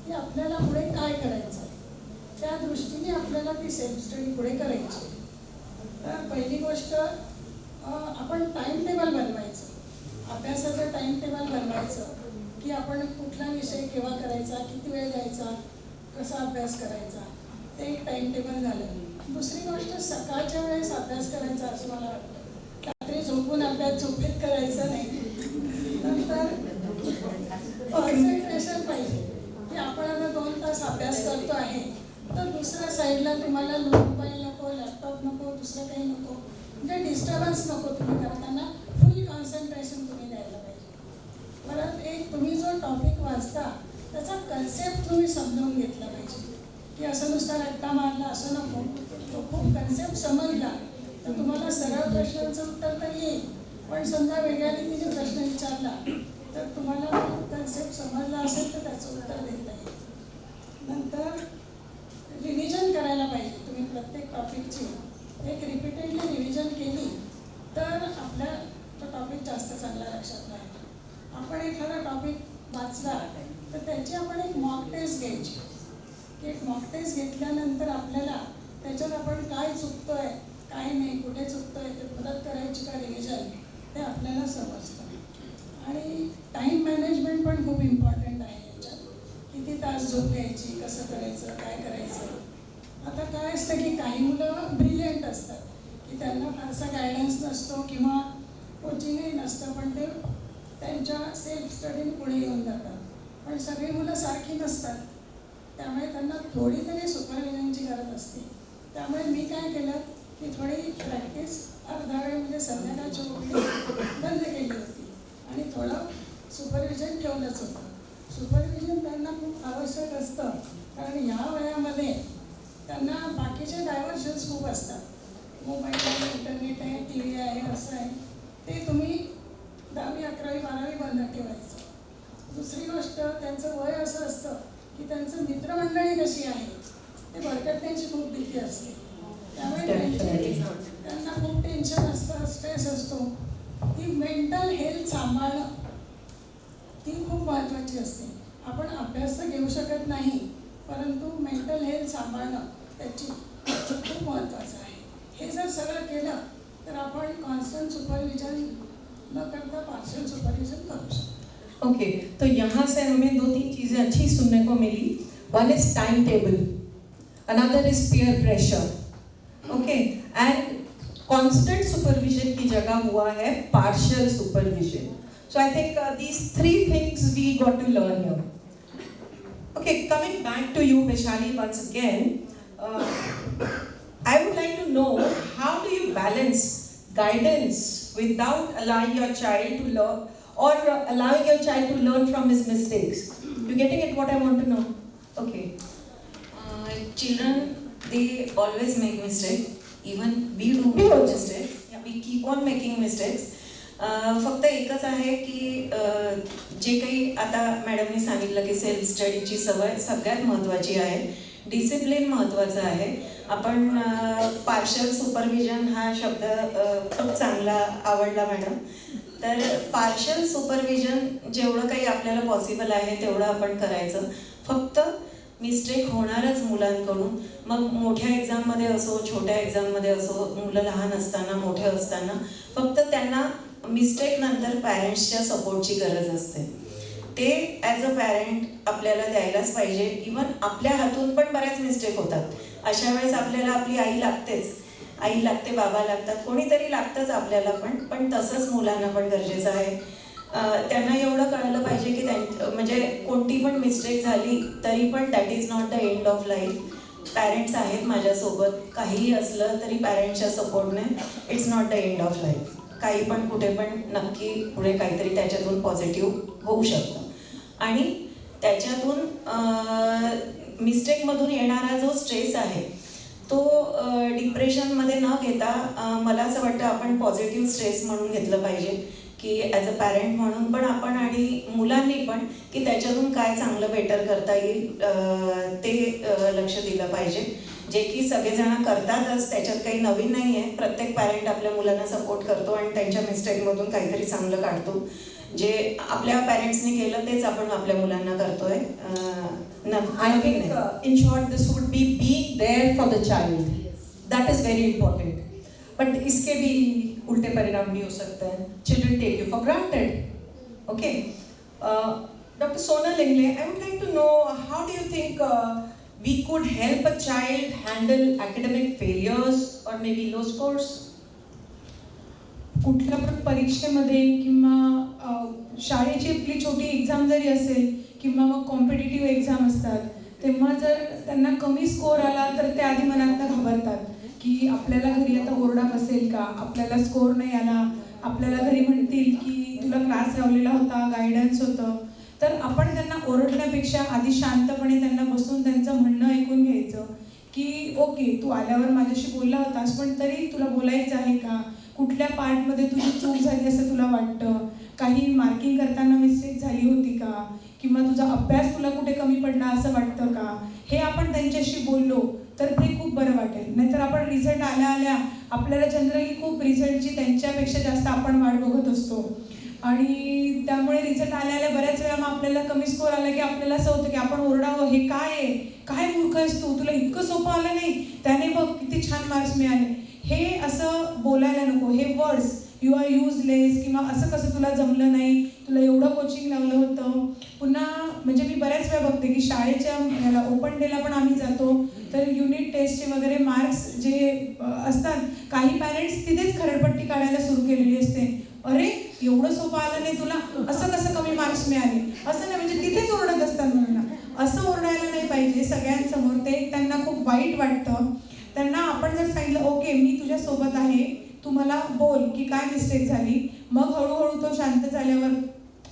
की आपल्याला पुढे काय करायचं, त्या दृष्टीने आपल्याला ती सेल्फ स्टडी पुढे करायची. तर पहिली गोष्ट आपण टाईम टेबल बनवायचं, अभ्यासाचं टाईम टेबल बनवायचं की आपण कुठला विषय केव्हा करायचा, किती वेळ द्यायचा, कसा अभ्यास करायचा, ते एक टाईम टेबल झालं. दुसरी गोष्ट सकाळच्या वेळेस अभ्यास करायचा असं मला वाटतं. रात्री झोपून अभ्यास झोपेत करायचा नाही. नंतर कॉन्सन्ट्रेशन पाहिजे की आपण आता 2 तास अभ्यास करतो आहे तर दुसऱ्या साईडला तुम्हाला मोबाईल नको, लॅपटॉप नको, दुसरं काही नको, म्हणजे डिस्टर्बन्स नको. तुम्ही करताना फुल कॉन्सन्ट्रेशन तुम्ही द्यायला पाहिजे. परत एक तुम्ही जो टॉपिक वाचता त्याचा कन्सेप्ट तुम्ही समजावून घेतला पाहिजे की असं नुसता रट्टा मारला असं नको. तो खूप कन्सेप्ट समजला तर तुम्हाला सरळ प्रश्नांचं उत्तर तर येईल, पण समजा वेगळ्या रीतीने प्रश्न विचारला तर तुम्हाला कन्सेप्ट समजला असेल तर त्याचं उत्तर देता येईल. नंतर रिव्हिजन करायला पाहिजे. तुम्ही प्रत्येक टॉपिकची एक रिपीटेडली रिव्हिजन केली तर आपल्या तो टॉपिक जास्त चांगला लक्षात राहील. आपण एखादा टॉपिक वाचला तर त्याची आपण एक मॉक टेस्ट घ्यायची. एक मॉक टेस्ट घेतल्यानंतर आपल्याला त्याच्यात आपण काय चुकतोय, काय नाही, कुठे चुकतोय, ते परत करायची का रिव्हिजन, ते आपल्याला समजतं. आणि टाईम मॅनेजमेंट पण खूप इम्पॉर्टंट आहे याच्यात. किती तास झोप घ्यायची, कसं करायचं, काय करायचं. आता काय असतं की काही मुलं ब्रिलियंट असतात की त्यांना फारसा गायडन्स नसतो किंवा कोचिंगही नसतं, पण ते त्यांच्या सेल्फ स्टडीने पुढे येऊन जातात. पण सगळी मुलं सारखी नसतात, त्यामुळे त्यांना थोडी तरी सुपरविजनची गरज असते. त्यामुळे मी काय केलं की थोडी प्रॅक्टिस अर्धा वेळ म्हणजे संध्याकाळची ओपी बंद केली होती आणि थोडं सुपरविजन ठेवलंच होतं. सुपरविजन त्यांना खूप आवश्यक असतं कारण ह्या वयामध्ये त्यांना बाकीचे डायव्हर्शन्स खूप असतात. मोबाईल आहे, इंटरनेट आहे, टी व्ही आहे, असं आहे, ते तुम्ही 10वी, 11वी, 12वी बंद ठेवायचं. दुसरी गोष्ट त्यांचं वय असं असतं की त्यांचं मित्रमंडळी कशी आहे ते भरकटण्याची खूप भीती असते. त्यामुळे त्यांना खूप टेन्शन असतं, स्ट्रेस असतो. ती मेंटल हेल्थ सांभाळणं ती खूप महत्त्वाची असते. आपण अभ्यास तर घेऊ शकत नाही, परंतु मेंटल हेल्थ सांभाळणं त्याची खूप महत्त्वाचं आहे. हे जर सगळं केलं तर आपण कॉन्स्टंट सुपरविजन न करता पार्शियल सुपरविजन करू शकतो. ओके, तो यहाँ से हमें 2-3 चीज़ें अच्छी सुनने को मिली. One is time table, another is peer pressure. Okay, and constant supervision की जगह हुआ है partial supervision. So I think these 3 things we got to learn here. Okay, coming back to you, Vaishali, once again, I would like to know how do you balance guidance without allowing your child to learn or allowing your child to learn from his mistakes? You getting it? What I want to know. Okay. Children, they always make mistakes. Even we do We also. mistakes. We keep on making mistakes. फक्त एकच आहे की जे काही आता मॅडमने सांगितलं की self स्टडीची सवय सगळ्यात महत्त्वाची आहे. डिसिप्लिन महत्त्वाचं आहे. आपण पार्शियल सुपरविजन हा शब्द खूप चांगला आवडला मॅडम. तर पार्शियल सुपरविजन जेवढं काही आपल्याला पॉसिबल आहे तेवढं आपण करायचं. फक्त मिस्टेक होणारच मुलांकडून, मग मोठ्या एक्झाममध्ये असो, छोट्या एक्झाममध्ये असो, मुलं लहान असताना, मोठे असताना, फक्त त्यांना मिस्टेक नंतर पॅरेंट्सच्या सपोर्टची गरज असते. ते ॲज अ पॅरेंट आपल्याला द्यायलाच पाहिजे. इवन आपल्या हातून पण बऱ्याच मिस्टेक होतात. अशा वेळेस आपल्याला आपली आई लागतेच. आई लागते, बाबा लागतात, कोणीतरी लागतंच आपल्याला पण तसंच मुलांना पण गरजेचं आहे. त्यांना एवढं कळलं पाहिजे की म्हणजे कोणती पण मिस्टेक झाली तरी पण that is not the end of life. Parents आहेत माझ्यासोबत, काहीही असलं तरी पॅरेंट्सच्या सपोर्टने it's not the end of life. काही पण कुठे पण नक्की पुढे काहीतरी त्याच्यातून पॉझिटिव्ह होऊ शकतं. आणि त्याच्यातून मिस्टेकमधून येणारा जो स्ट्रेस आहे तो डिप्रेशनमध्ये न घेता मला असं वाटतं आपण पॉझिटिव्ह स्ट्रेस म्हणून घेतलं पाहिजे की ॲज अ पॅरेंट म्हणून पण आपण आणि मुलांनी पण की त्याच्यातून काय चांगलं बेटर करता येईल ते लक्ष दिलं पाहिजे. जे की सगळेजण करतातच, त्याच्यात काही नवीन नाही आहे. प्रत्येक पॅरेंट आपल्या मुलांना सपोर्ट करतो आणि त्यांच्या मिस्टेकमधून काहीतरी चांगलं काढतो. जे आपल्या पॅरेंट्सनी केलं तेच आपण आपल्या मुलांना करतोय. I think in short this would be being there for the child. That is very important. But इसके भी उल्टे परिणाम भी हो सकते हैं. Children take you for granted. Okay. Dr. Sonal Ingle, I would like to know how do you think we could help a child handle academic failures or maybe low scores? कुठल्या पण परीक्षेमध्ये किंवा शाळेची आपली छोटी एक्झाम जरी असेल किंवा मग competitive exam असतात, तेव्हा जर त्यांना कमी स्कोर आला तर ते आधी मनातनं घाबरतात की आपल्याला घरी आता ओरडा बसेल का, आपल्याला स्कोर नाही आला, आपल्याला घरी म्हणतील की तुला क्लास लावलेला होता, गायडन्स होतं. तर आपण त्यांना ओरडण्यापेक्षा आधी शांतपणे त्यांना बसून त्यांचं म्हणणं ऐकून घ्यायचं की ओके, तू आल्यावर माझ्याशी बोलला होतास पण तरी तुला बोलायचं आहे का, कुठल्या पार्टमध्ये तुझी चूक झाली असं तुला वाटतं, काही मार्किंग करताना मिस्टेक झाली होती का, किंवा तुझा अभ्यास तुला कुठे कमी पडला असं वाटतं का. हे आपण त्यांच्याशी बोललो तर ते खूप बरं वाटेल. नाहीतर आपण रिझल्ट आल्या आपल्याला जनरली खूप रिझल्टची त्यांच्यापेक्षा जास्त आपण वाट बघत असतो आणि त्यामुळे रिझल्ट आल्या बऱ्याच वेळा मग आपल्याला कमी स्कोर आला की आपल्याला असं होतं की आपण ओरडावं, हे काय आहे, काय मूर्ख आहेस तू, तुला इतकं सोपं आलं नाही, त्याने बघ किती छान मार्क्स मिळाले. हे असं बोलायला नको. हे वर्ड्स यू आर युजलेस किंवा असं कसं तुला जमलं नाही, तुला एवढं कोचिंग लावलं होतं. पुन्हा म्हणजे मी बऱ्याच वेळा बघते की शाळेच्या याला ओपन डेला पण आम्ही जातो तर युनिट टेस्टचे वगैरे मार्क्स जे असतात, काही पॅरेंट्स तिथेच खरडपट्टी काढायला सुरू केलेली असते. अरे एवढं सोपं आलं नाही तुला, असं कसं कमी मार्क्स मिळाले, असं नाही, म्हणजे तिथेच ओरडत असतात मुलांना. असं ओरडायला नाही पाहिजे सगळ्यांसमोर, ते त्यांना खूप वाईट वाटतं. त्यांना आपण जर सांगितलं ओके मी तुझ्यासोबत आहे, तू मला बोल की काय मिस्टेक झाली, मग हळूहळू तो शांत झाल्यावर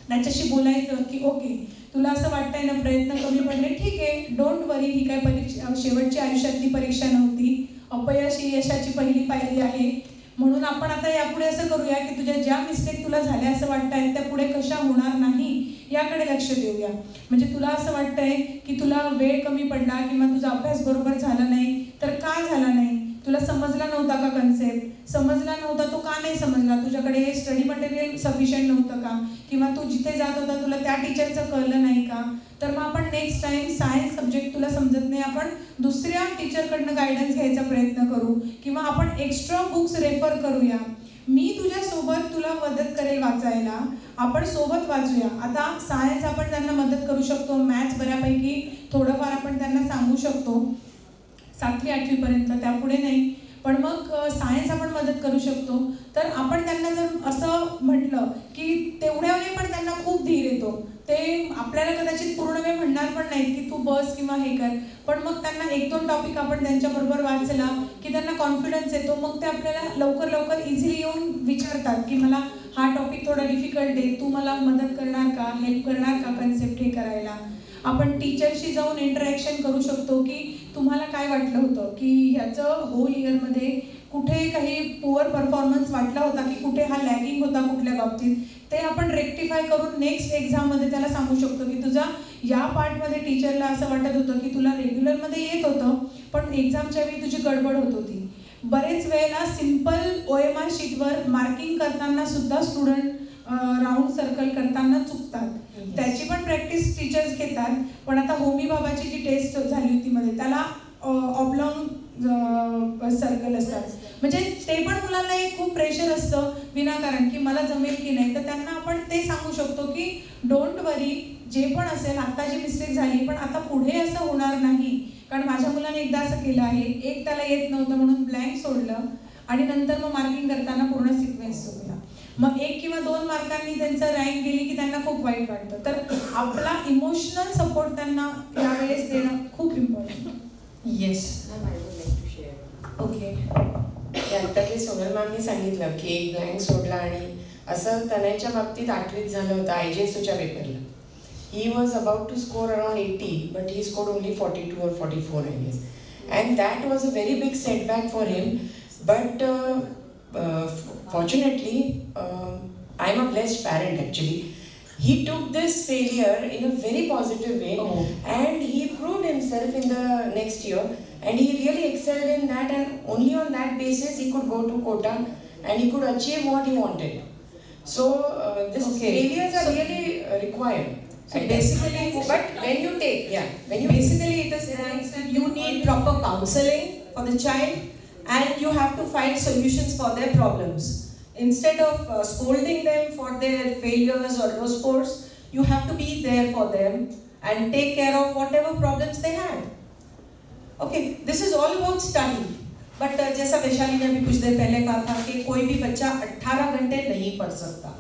त्याच्याशी बोलायचं की ओके तुला असं वाटतंय ना प्रयत्न कमी पडले, ठीक आहे, डोंट वरी, ही काय परीक्षा शेवटची आयुष्यातली परीक्षा नव्हती, अपयश ही यशाची पहिली पायरी आहे. म्हणून आपण आता यापुढे असं करूया की तुझ्या ज्या मिस्टेक तुला झाल्या असं वाटतंय त्या पुढे कशा होणार नाही याकडे लक्ष देऊया. म्हणजे तुला असं वाटतंय की तुला वेळ कमी पडला किंवा तुझा अभ्यास बरोबर झाला नाही, तर काय झाला नाही, तुला समजला नव्हता का कन्सेप्ट, समजला नव्हता तो का नाही समजला, तुझ्याकडे स्टडी मटेरियल सफिशियंट नव्हतं का, किंवा तू जिथे जात होता तुला त्या टीचरचं कळलं नाही का. तर मग आपण नेक्स्ट टाइम सायन्स सब्जेक्ट तुला समजत नाही, आपण दुसऱ्या टीचरकडनं गायडन्स घ्यायचा प्रयत्न करू किंवा आपण एक्स्ट्रा बुक्स रेफर करूया. मी तुझ्यासोबत तुला मदत करेल वाचायला, आपण सोबत वाचूया. आता सायन्स आपण त्यांना मदत करू शकतो, मॅथ्स बऱ्यापैकी थोडंफार आपण त्यांना सांगू शकतो 7वी 8वी पर्यंत, त्यापुढे नाही. पण मग सायन्स आपण मदत करू शकतो. तर आपण त्यांना जर असं म्हटलं की तेवढ्या वेळी पण त्यांना खूप धीर येतो, ते आपल्याला कदाचित पूर्ण वेळ म्हणणार पण नाहीत की तू बस किंवा हे कर, पण मग त्यांना 1-2 टॉपिक आपण त्यांच्याबरोबर वाचला की त्यांना कॉन्फिडन्स येतो. मग ते आपल्याला लवकर इझिली येऊन विचारतात की मला हा टॉपिक थोडा डिफिकल्ट आहे, तू मला मदत करणार का, हेल्प करणार का कन्सेप्ट हे करायला. आपण टीचरशी जाऊन इंटरॅक्शन करू शकतो की तुम्हाला काय वाटलं होतं की ह्याचं होल इयरमध्ये कुठे काही पुअर परफॉर्मन्स वाटला होता की कुठे हा लॅगिंग होता कुठल्या बाबतीत, ते आपण रेक्टिफाय करून नेक्स्ट एक्झाममध्ये त्याला सांगू शकतो की तुझा या पार्टमध्ये टीचरला असं वाटत होतं की तुला रेग्युलरमध्ये येत होतं पण एक्झामच्या वेळी तुझी गडबड होत होती. बरेच वेळेला सिम्पल OMR शीटवर मार्किंग करताना सुद्धा स्टुडंट राऊंड सर्कल करताना चुकतात. त्याची पण प्रॅक्टिस टीचर्स घेतात. पण आता होमी बाबाची जी टेस्ट झाली होती मध्ये त्याला ऑब्लॉंग सर्कल असतात, म्हणजे ते पण मुलांना एक खूप प्रेशर असतं विनाकारण की मला जमेल की नाही. तर त्यांना आपण ते सांगू शकतो की डोंट वरी, जे पण असेल आता जी मिस्टेक झाली पण आता पुढे असं होणार नाही. कारण माझ्या मुलाने एकदा असं केलं आहे, एक त्याला येत नव्हतं म्हणून ब्लँक सोडलं आणि नंतर मग मार्किंग करताना पूर्ण सिक्वेन्स सोडला, मग 1 किंवा 2 मार्कांनी त्यांचं रँक गेली की त्यांना खूप वाईट वाटतं. तर आपला इमोशनल सपोर्ट त्यांना यावेळेस देणं खूप इम्पॉर्टंट. Yes, okay. आता ते सोनल मॅमनी सांगितलं की एक ब्लँक सोडला आणि असं तनयच्या बाबतीत 8वीत झालं होतं IJSOच्या पेपरला. He was about to score around 80 but he scored only 42 or 44 I guess, and that was a very big setback for him. But fortunately I am a blessed parent actually. He took this failure in a very positive way and he proved himself in the next year and he really excelled in that, and only on that basis he could go to quota and he could achieve what he wanted. So these failures are really required. So basically, but when you take, basically it is that you need proper counseling for the child and you have to find solutions for their problems. Instead of scolding them for their failures or low scores, you have to be there for them and take care of whatever problems they had. Okay, this is all about study. But जैसा वैशाली ने अभी कुछ देर पहले कहा था कि कोई भी बच्चा 18 घंटे नहीं पढ़ सकता.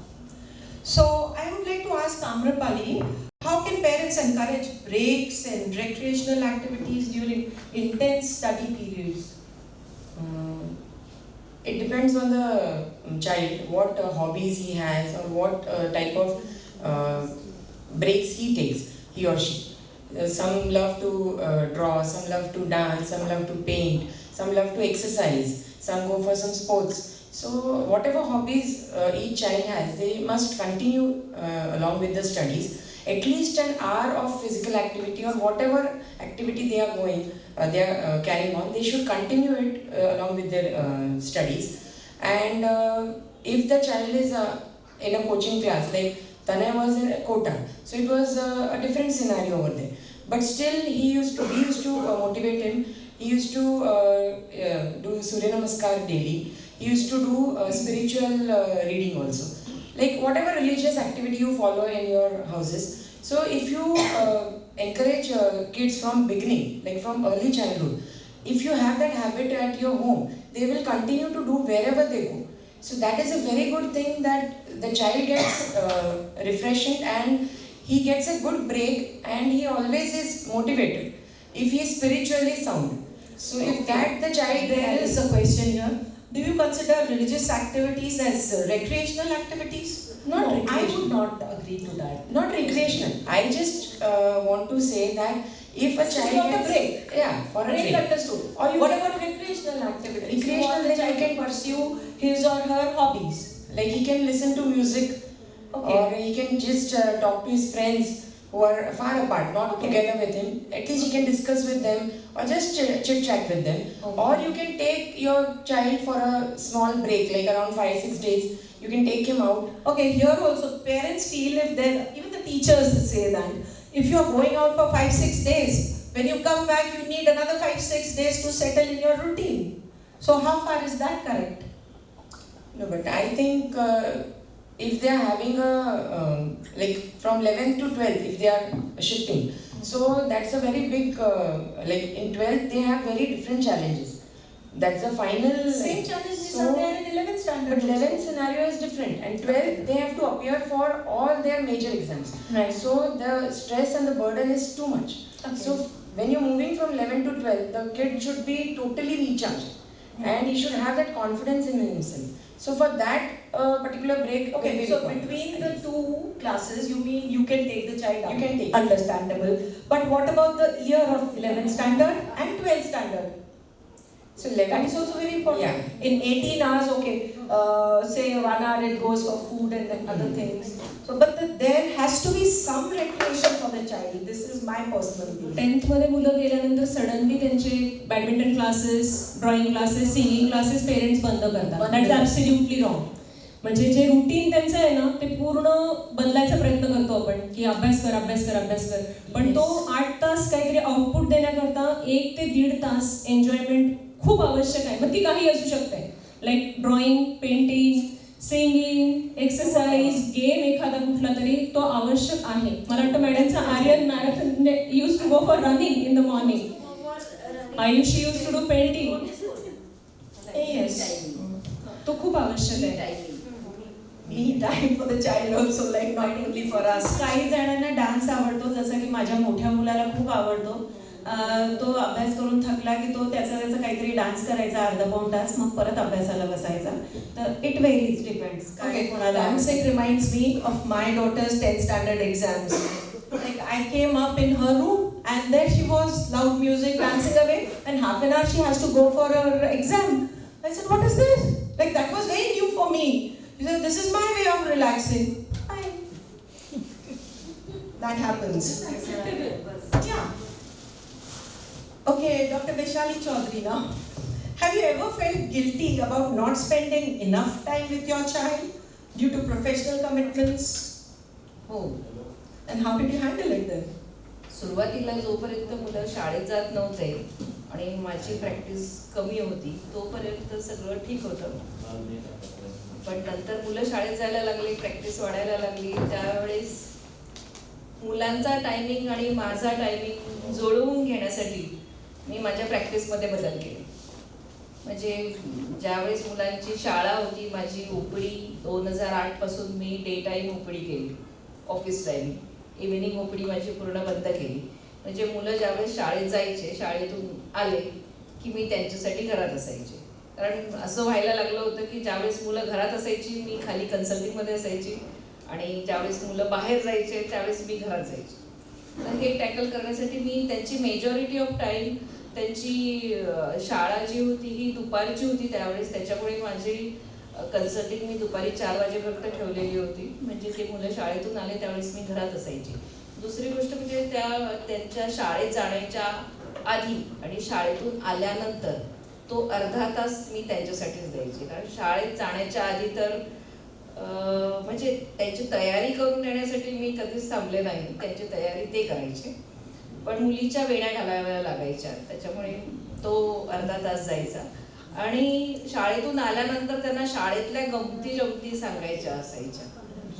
So I would like to ask Amrapali, how can parents encourage breaks and recreational activities during intense study periods? It depends on the child, what hobbies he has or what type of breaks he takes, he or she. Some love to draw, some love to dance, some love to paint, some love to exercise, some go for some sports. So whatever hobbies each child has, they must continue along with the studies. At least an hour of physical activity or whatever activity they are going, they are carrying on, they should continue it along with their studies. And if the child is in a coaching class, like Tanay was in a quota, so it was a different scenario over there. But still, we used to motivate him. He used to do Surya Namaskar daily. He used to do spiritual reading also. Like whatever religious activity you follow in your houses. So if you encourage kids from beginning, like from early childhood, if you have that habit at your home, they will continue to do wherever they go. So that is a very good thing, that the child gets refreshing and he gets a good break and he always is motivated if he is spiritually sound. So if that the child, there is a question here. Do you consider religious activities as recreational activities? Not No, recreational. I would not agree to that. Not recreational. I just want to say that if a This is child not a gets break. yeah, for a Break break. understood. Or you What can- about recreational activities? Recreational, You want the then child you to pursue his or her hobbies. Like he can listen to music, Okay. or he can just talk to his friends who are far apart, not Okay. together with him. At least he can discuss with them or just chit chat with them. Okay. Or you can take your child for a small break, like around 5-6 days. You can take him out. Okay, here also parents feel, if they're, even the teachers say that, if you are going out for 5-6 days, when you come back you need another 5-6 days to settle in your routine. So how far is that correct? No, but I think if they are having a like from 11th to 12th, if they are shifting, so that's a very big like in 12th they have very different challenges. That's the final. Same challenges So- are there in 11th standard. But 11th scenario is different, and 12th they have to appear for all their major exams. Right. So the stress and the burden is too much. Okay. So when you're moving from 11 to 12, the kid should be totally recharged, and he should have that confidence in himself. So for that particular break, will Okay, be so required. between the two classes, you mean you can take the child out? You can take. Understandable. But what about the year of 11th standard and 12th standard? So That 11. is also very important. Yeah. In 18 hours, okay, say 1 hour it goes for food and then other things. So, but there has to be some recreation for the child. This is my personal view. 10th मध्ये मुलं गेल्यानंतर suddenly त्यांचे badminton classes, drawing classes, singing classes parents बंद करतात. That's absolutely wrong. म्हणजे जे routine त्यांचं आहे ना ते पूर्ण बदलायचा प्रयत्न करतो आपण की अभ्यास कर अभ्यास कर अभ्यास कर, पण तो 8 तास काहीतरी आउटपुट देण्याकरता 1 ते 1.5 तास एन्जॉयमेंट खूप आवश्यक आहे. मग ती काही असू शकते, like drawing, painting, singing, exercise, game एखादा कुठला तरी तो आवश्यक आहे. मला वाटतं मॅडमचा Aryan marathon use to go for running in the morning. Aayushi use to do painting. Yes. तो खूप आवश्यक आहे. Me time for the child also, like not only for us. काही जणांना डान्स आवडतो, जसं की माझ्या मोठ्या मुलाला खूप आवडतो. तो अभ्यास करून थकला की तो त्याचा काहीतरी डान्स करायचा अर्धा पाऊण तास, मग परत अभ्यासाला बसायचा. तर इट व्हेरीज, डिपेंड्स काय Okay, कोणाला. dancing reminds me of my daughter's 10th standard exams. Like I came up in her room and there she was, loud music, dancing away, and half an hour she has to go for her exam. I said, what is this? Like that was very new for me. She said, this is my way of relaxing. Fine. That happens. Yeah. Okay, Dr. Vaishali Chaudhary now. Have you ever felt guilty about not spending enough time with your child due to professional commitments? हो. And how did you handle it then? सुरुवातीला जोपर्यंत मुलं शाळेत जात नव्हते आणि माझी practice कमी होती तोपर्यंत सगळं ठीक होतं. पण नंतर मुलं शाळेत जायला लागली, प्रॅक्टिस वाढायला लागली, त्यावेळेस मुलांचा टायमिंग आणि माझा टायमिंग जुळवून घेण्यासाठी मी माझ्या प्रॅक्टिसमध्ये बदल केले. म्हणजे ज्यावेळेस मुलांची शाळा होती, माझी ओपीडी 2008 पासून मी डे टाईम ओपीडी केली, ऑफिस टायमिंग. इव्हिनिंग ओपीडी माझी पूर्ण बंद केली. म्हणजे मुलं ज्यावेळेस शाळेत जायचे, शाळेतून आले की मी त्यांच्यासाठी घरात असायचे. कारण असं व्हायला लागलं होतं की ज्यावेळेस मुलं घरात असायची मी खाली कन्सल्टिंगमध्ये असायची आणि ज्यावेळेस मुलं बाहेर जायचे त्यावेळेस मी घरात जायचे. तर हे टॅकल करण्यासाठी मी त्यांची मेजॉरिटी ऑफ टाईम त्यांची शाळा जी होती ही दुपारची होती त्यावेळेस, त्याच्यामुळे माझी कन्सल्टिंग मी दुपारी 4 वाजेपर्यंत ठेवलेली होती. म्हणजे ते मुलं शाळेतून आले त्यावेळेस मी घरात असायची. दुसरी गोष्ट म्हणजे त्यांच्या शाळेत जाण्याच्या आधी आणि शाळेतून आल्यानंतर तो अर्धा तास मी त्यांच्यासाठीच द्यायचे. कारण शाळेत जाण्याच्या आधी तर म्हणजे त्यांची तयारी करून देण्यासाठी मी कधीच थांबले नाही, त्यांची तयारी ते करायचे. पण मुलीच्या वेण्या घालाव्या लागायच्या, त्याच्यामुळे तो अर्धा तास जायचा. आणि शाळेतून आल्यानंतर त्यांना शाळेतल्या गमती जमती सांगायच्या असायच्या,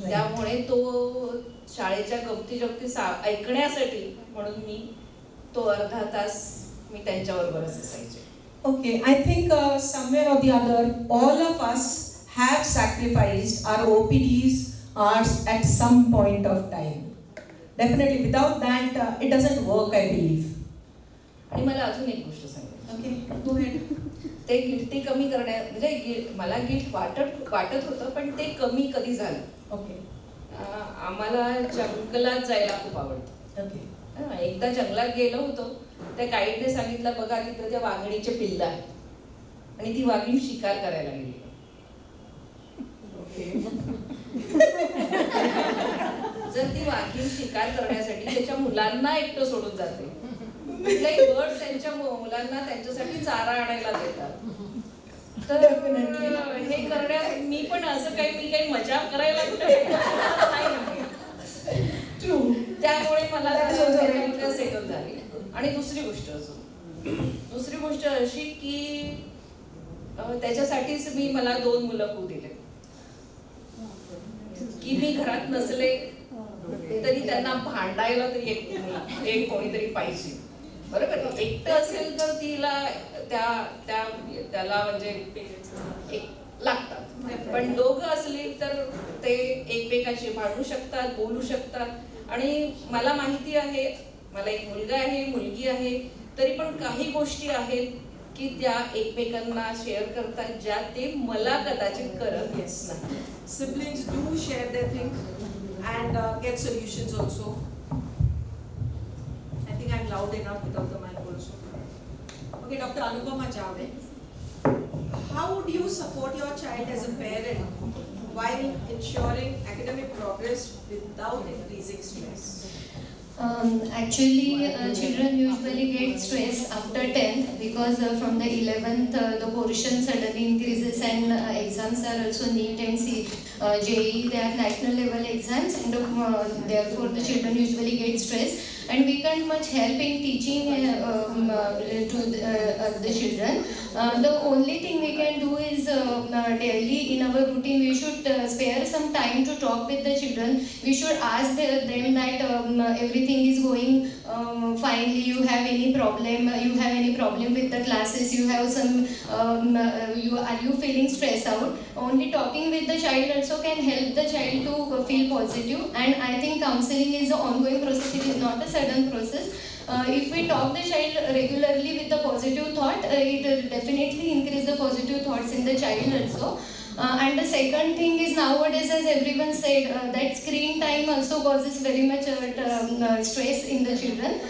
त्यामुळे तो शाळेच्या गमती जमती ऐकण्यासाठी म्हणून मी तो अर्धा तास मी त्यांच्याबरोबरच असायचे. Okay, I think somewhere or the other, all of us have sacrificed our OPDs hours at some point of time. Definitely, without that, it doesn't work, I believe. आणि मला अजून एक गोष्ट सांगायची. Okay, go ahead. ते guilty कमी करण्या म्हणजे मला गिल्ट वाटत होतं, पण ते कमी कधी झालं. Okay. आम्हाला जंगलात जायला खूप आवडतं. Okay. एकदा जंगलात गेलो होतो, त्या गाईडने सांगितलं बघा तिथं त्या वाघिणीचे पिल्लं आहेत आणि ती वाघीण शिकार करायला गेली. जर ती वाघीण शिकार करण्यासाठी त्याच्या मुलांना एकटं सोडून जाते, कुठल्याही बर्ड त्यांच्या मुलांना त्यांच्यासाठी चारा आणायला देतात, तर हे करण्यात मी पण असं मी काही मजा करायला नाही. त्यामुळे मला सेटल झाली. आणि दुसरी गोष्ट अशी की त्याच्यासाठीच मला 2 मुलं होऊ दिले की मी घरात नसले तरी त्यांना भांडायला तरी एक कोणीतरी पाहिजे. बरोबर, एकटं असेल तर त्याला म्हणजे एक लागतात, पण दोघं असली तर ते एकमेकांशी भांडू शकतात, बोलू शकतात. आणि मला माहिती आहे, मला एक मुलगा आहे, मुलगी आहे, तरी पण काही गोष्टी आहेत की त्या एकमेकांना शेअर करतात ज्या ते मला कदाचित करत नाही. Siblings do share their things and get solutions also. I think I'm loud enough without the mic also. Okay, Dr. Anupama Javde. How do you support your child as a parent while ensuring academic progress without increasing stress? Actually, children usually get stress after 10th because from the 11th the portion suddenly increases and exams are also NEET and JEE, they are national level exams, and therefore the children usually get stress, and we can't much help in teaching to the children. The only thing we can do is daily in our routine we should spare some time to talk with the children. We should ask them that everything is going finely, you have any problem with the classes, you have some are you feeling stressed out. Only talking with the child also can help the child to feel positive, and I think counseling is an ongoing process, it is not a sudden process. If we talk the child regularly with the positive thought, it definitely increase the positive thoughts in the child also. And the second thing is, nowadays, as everyone said, that screen time also causes very much stress in the children.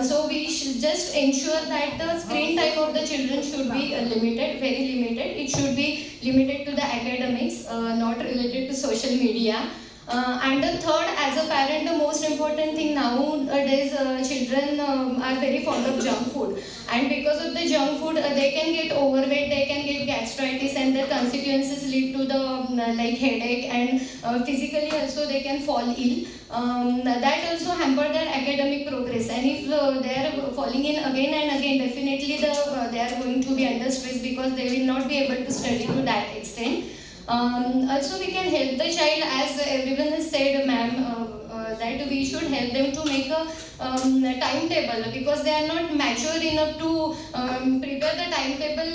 So we should just ensure that the screen time of the children should be limited, very limited. It should be limited to the academics, not related to social media. And the third as a parent, the most important thing nowadays, children are very fond of junk food, and because of the junk food, they can get overweight, they can get gastritis, and the consequences lead to the like headache, and physically also they can fall ill. That also hamper their academic progress, and if they are falling in again and again, definitely they are going to be under stress because they will not be able to study to that extent. Also, we can help the child, as everyone has said, ma'am, that we should help them to make a timetable, because they are not mature enough to prepare the timetable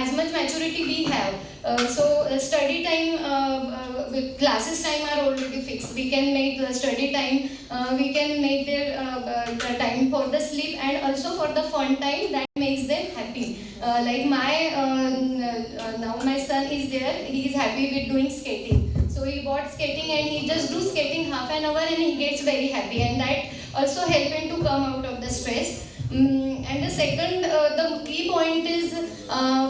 as much maturity we have. So study time, classes time are already fixed. We can make the study time, we can make their time for the sleep and also for the fun time that makes them happy. Like now my son is there, he is happy with doing skating. So he bought skating and he just do skating half an hour and he gets very happy, and that also help him to come out of the stress. And the second, the key point is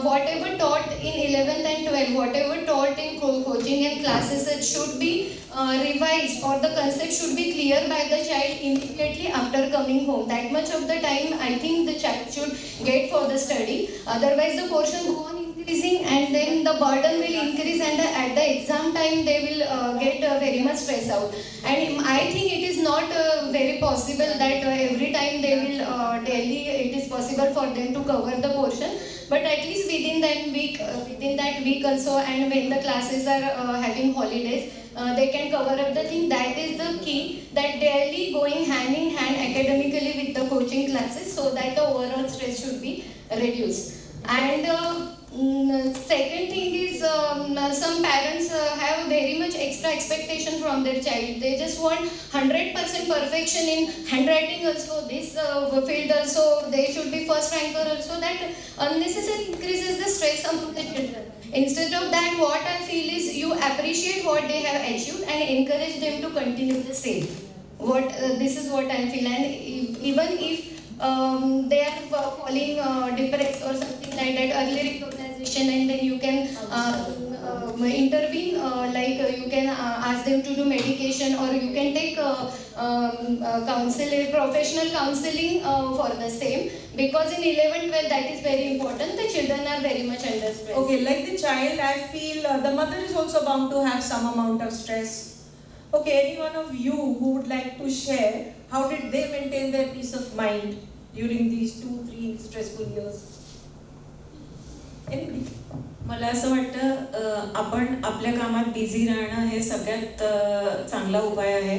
whatever taught in 11th and 12th, whatever taught in coaching and classes, it should be revised, or the concept should be clear by the child immediately after coming home. That much of the time I think the child should get for the study. Otherwise the portion go on increasing, and then the burden will increase, and at the exam time they will get very much stressed out. And I think it is not very possible that every time they will daily it is possible for them to cover the portion, but at least within that week also, and when the classes are having holidays, they can cover up the thing. That is the key, that daily going hand in hand academically with the coaching classes, so that the overall stress should be reduced. And second thing is, some parents have very much extra expectation from their child. They just want 100% perfection in handwriting also, this field also, they should be first ranker also. That unnecessarily increases the stress among the children. Instead of that, what I feel is you appreciate what they have achieved and encourage them to continue the same. This is what I feel. And even if they are falling depressed or something like that, early recognition, and then you can intervene, like you can ask them to do medication, or you can take professional counseling for the same, because in 11th, 12th that is very important. The children are very much under stress. Okay, like the child, I feel the mother is also bound to have some amount of stress. Okay, any one of you who would like to share, how did they maintain their peace of mind during these 2-3 stressful years? Anybody? मला असं वाटतं आपण आपल्या कामात busy राहणं हे सगळ्यात चांगला उपाय आहे.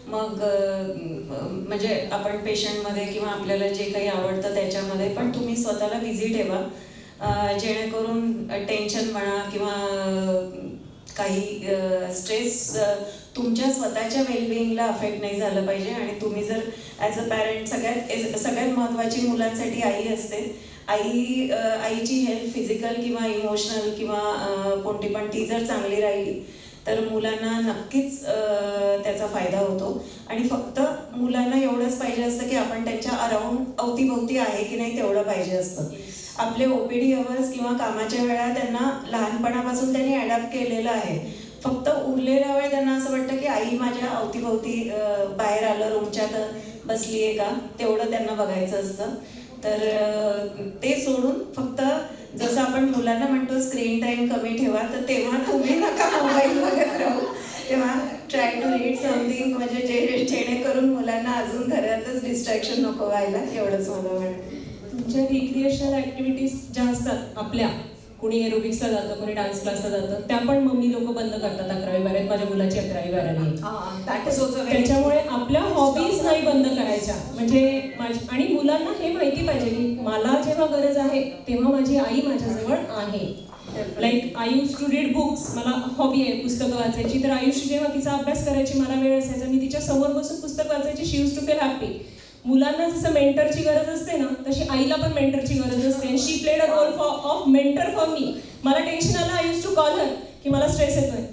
मग म्हणजे आपण पेशंटमध्ये किंवा आपल्याला जे काही आवडतं त्याच्यामध्ये पण तुम्ही स्वतःला बिझी ठेवा, जेणेकरून टेन्शन म्हणा किंवा काही स्ट्रेस तुमच्या स्वतःच्या वेलबिंगला अफेक्ट नाही झालं पाहिजे. आणि तुम्ही जर ॲज अ पॅरेंट, सगळ्यात महत्त्वाची मुलांसाठी आई असते. आईची हेल्थ फिजिकल किंवा इमोशनल किंवा कोणती पण ती जर चांगली राहिली तर मुलांना नक्कीच त्याचा फायदा होतो. आणि फक्त मुलांना एवढंच पाहिजे असतं की आपण त्यांच्या अराउंड अवतीभोवती आहे की नाही तेवढं पाहिजे असतं. आपले OPD अवर्स किंवा कामाच्या वेळा त्यांना लहानपणापासून त्यांनी ॲडॅप्ट केलेलं आहे. फक्त उरलेल्या वेळ त्यांना असं वाटतं की आई माझ्या अवतीभोवती बाहेर आलं, रूमच्यात बसली आहे का, तेवढं त्यांना बघायचं असतं. तर ते सोडून फक्त जसं आपण मुलांना म्हणतो स्क्रीन टाईम कमी ठेवा, तर तेव्हा तुम्ही नका मोबाईल बघत राहू. तेव्हा ट्राय टू रीड समथिंग, म्हणजे जेणेकरून मुलांना अजून घरातच डिस्ट्रॅक्शन नको व्हायला. एवढंच मला वाटतं. तुमच्या रिक्रिएशनल ॲक्टिव्हिटीज ज्या असतात आपल्या, कोणी एरोबिक्सला जातं, कोणी डान्स क्लासला जातं, त्या पण मम्मी लोक बंद करतात 11वी 12वीत. माझ्या मुलाची 11वी 12वी. त्याच्यामुळे आपल्या हॉबीज नाही बंद करायच्या. म्हणजे आणि मुलांना हे माहिती पाहिजे की मला जेव्हा गरज आहे तेव्हा माझी आई माझ्याजवळ आहे. Like I use to read books, मला हॉबी आहे पुस्तकं वाचायची. तर आयुष्य जेव्हा तिचा अभ्यास करायची, मला वेळ असायचा, मी तिच्या समोर बसून पुस्तक वाचायची. She use to feel happy. मुलांना जसं मेंटरची गरज असते ना, तशी आईला पण मेंटरची गरज असते. And she played a role of mentor for me. मला टेन्शन आलं, I use to call her की मला स्ट्रेस येतोय.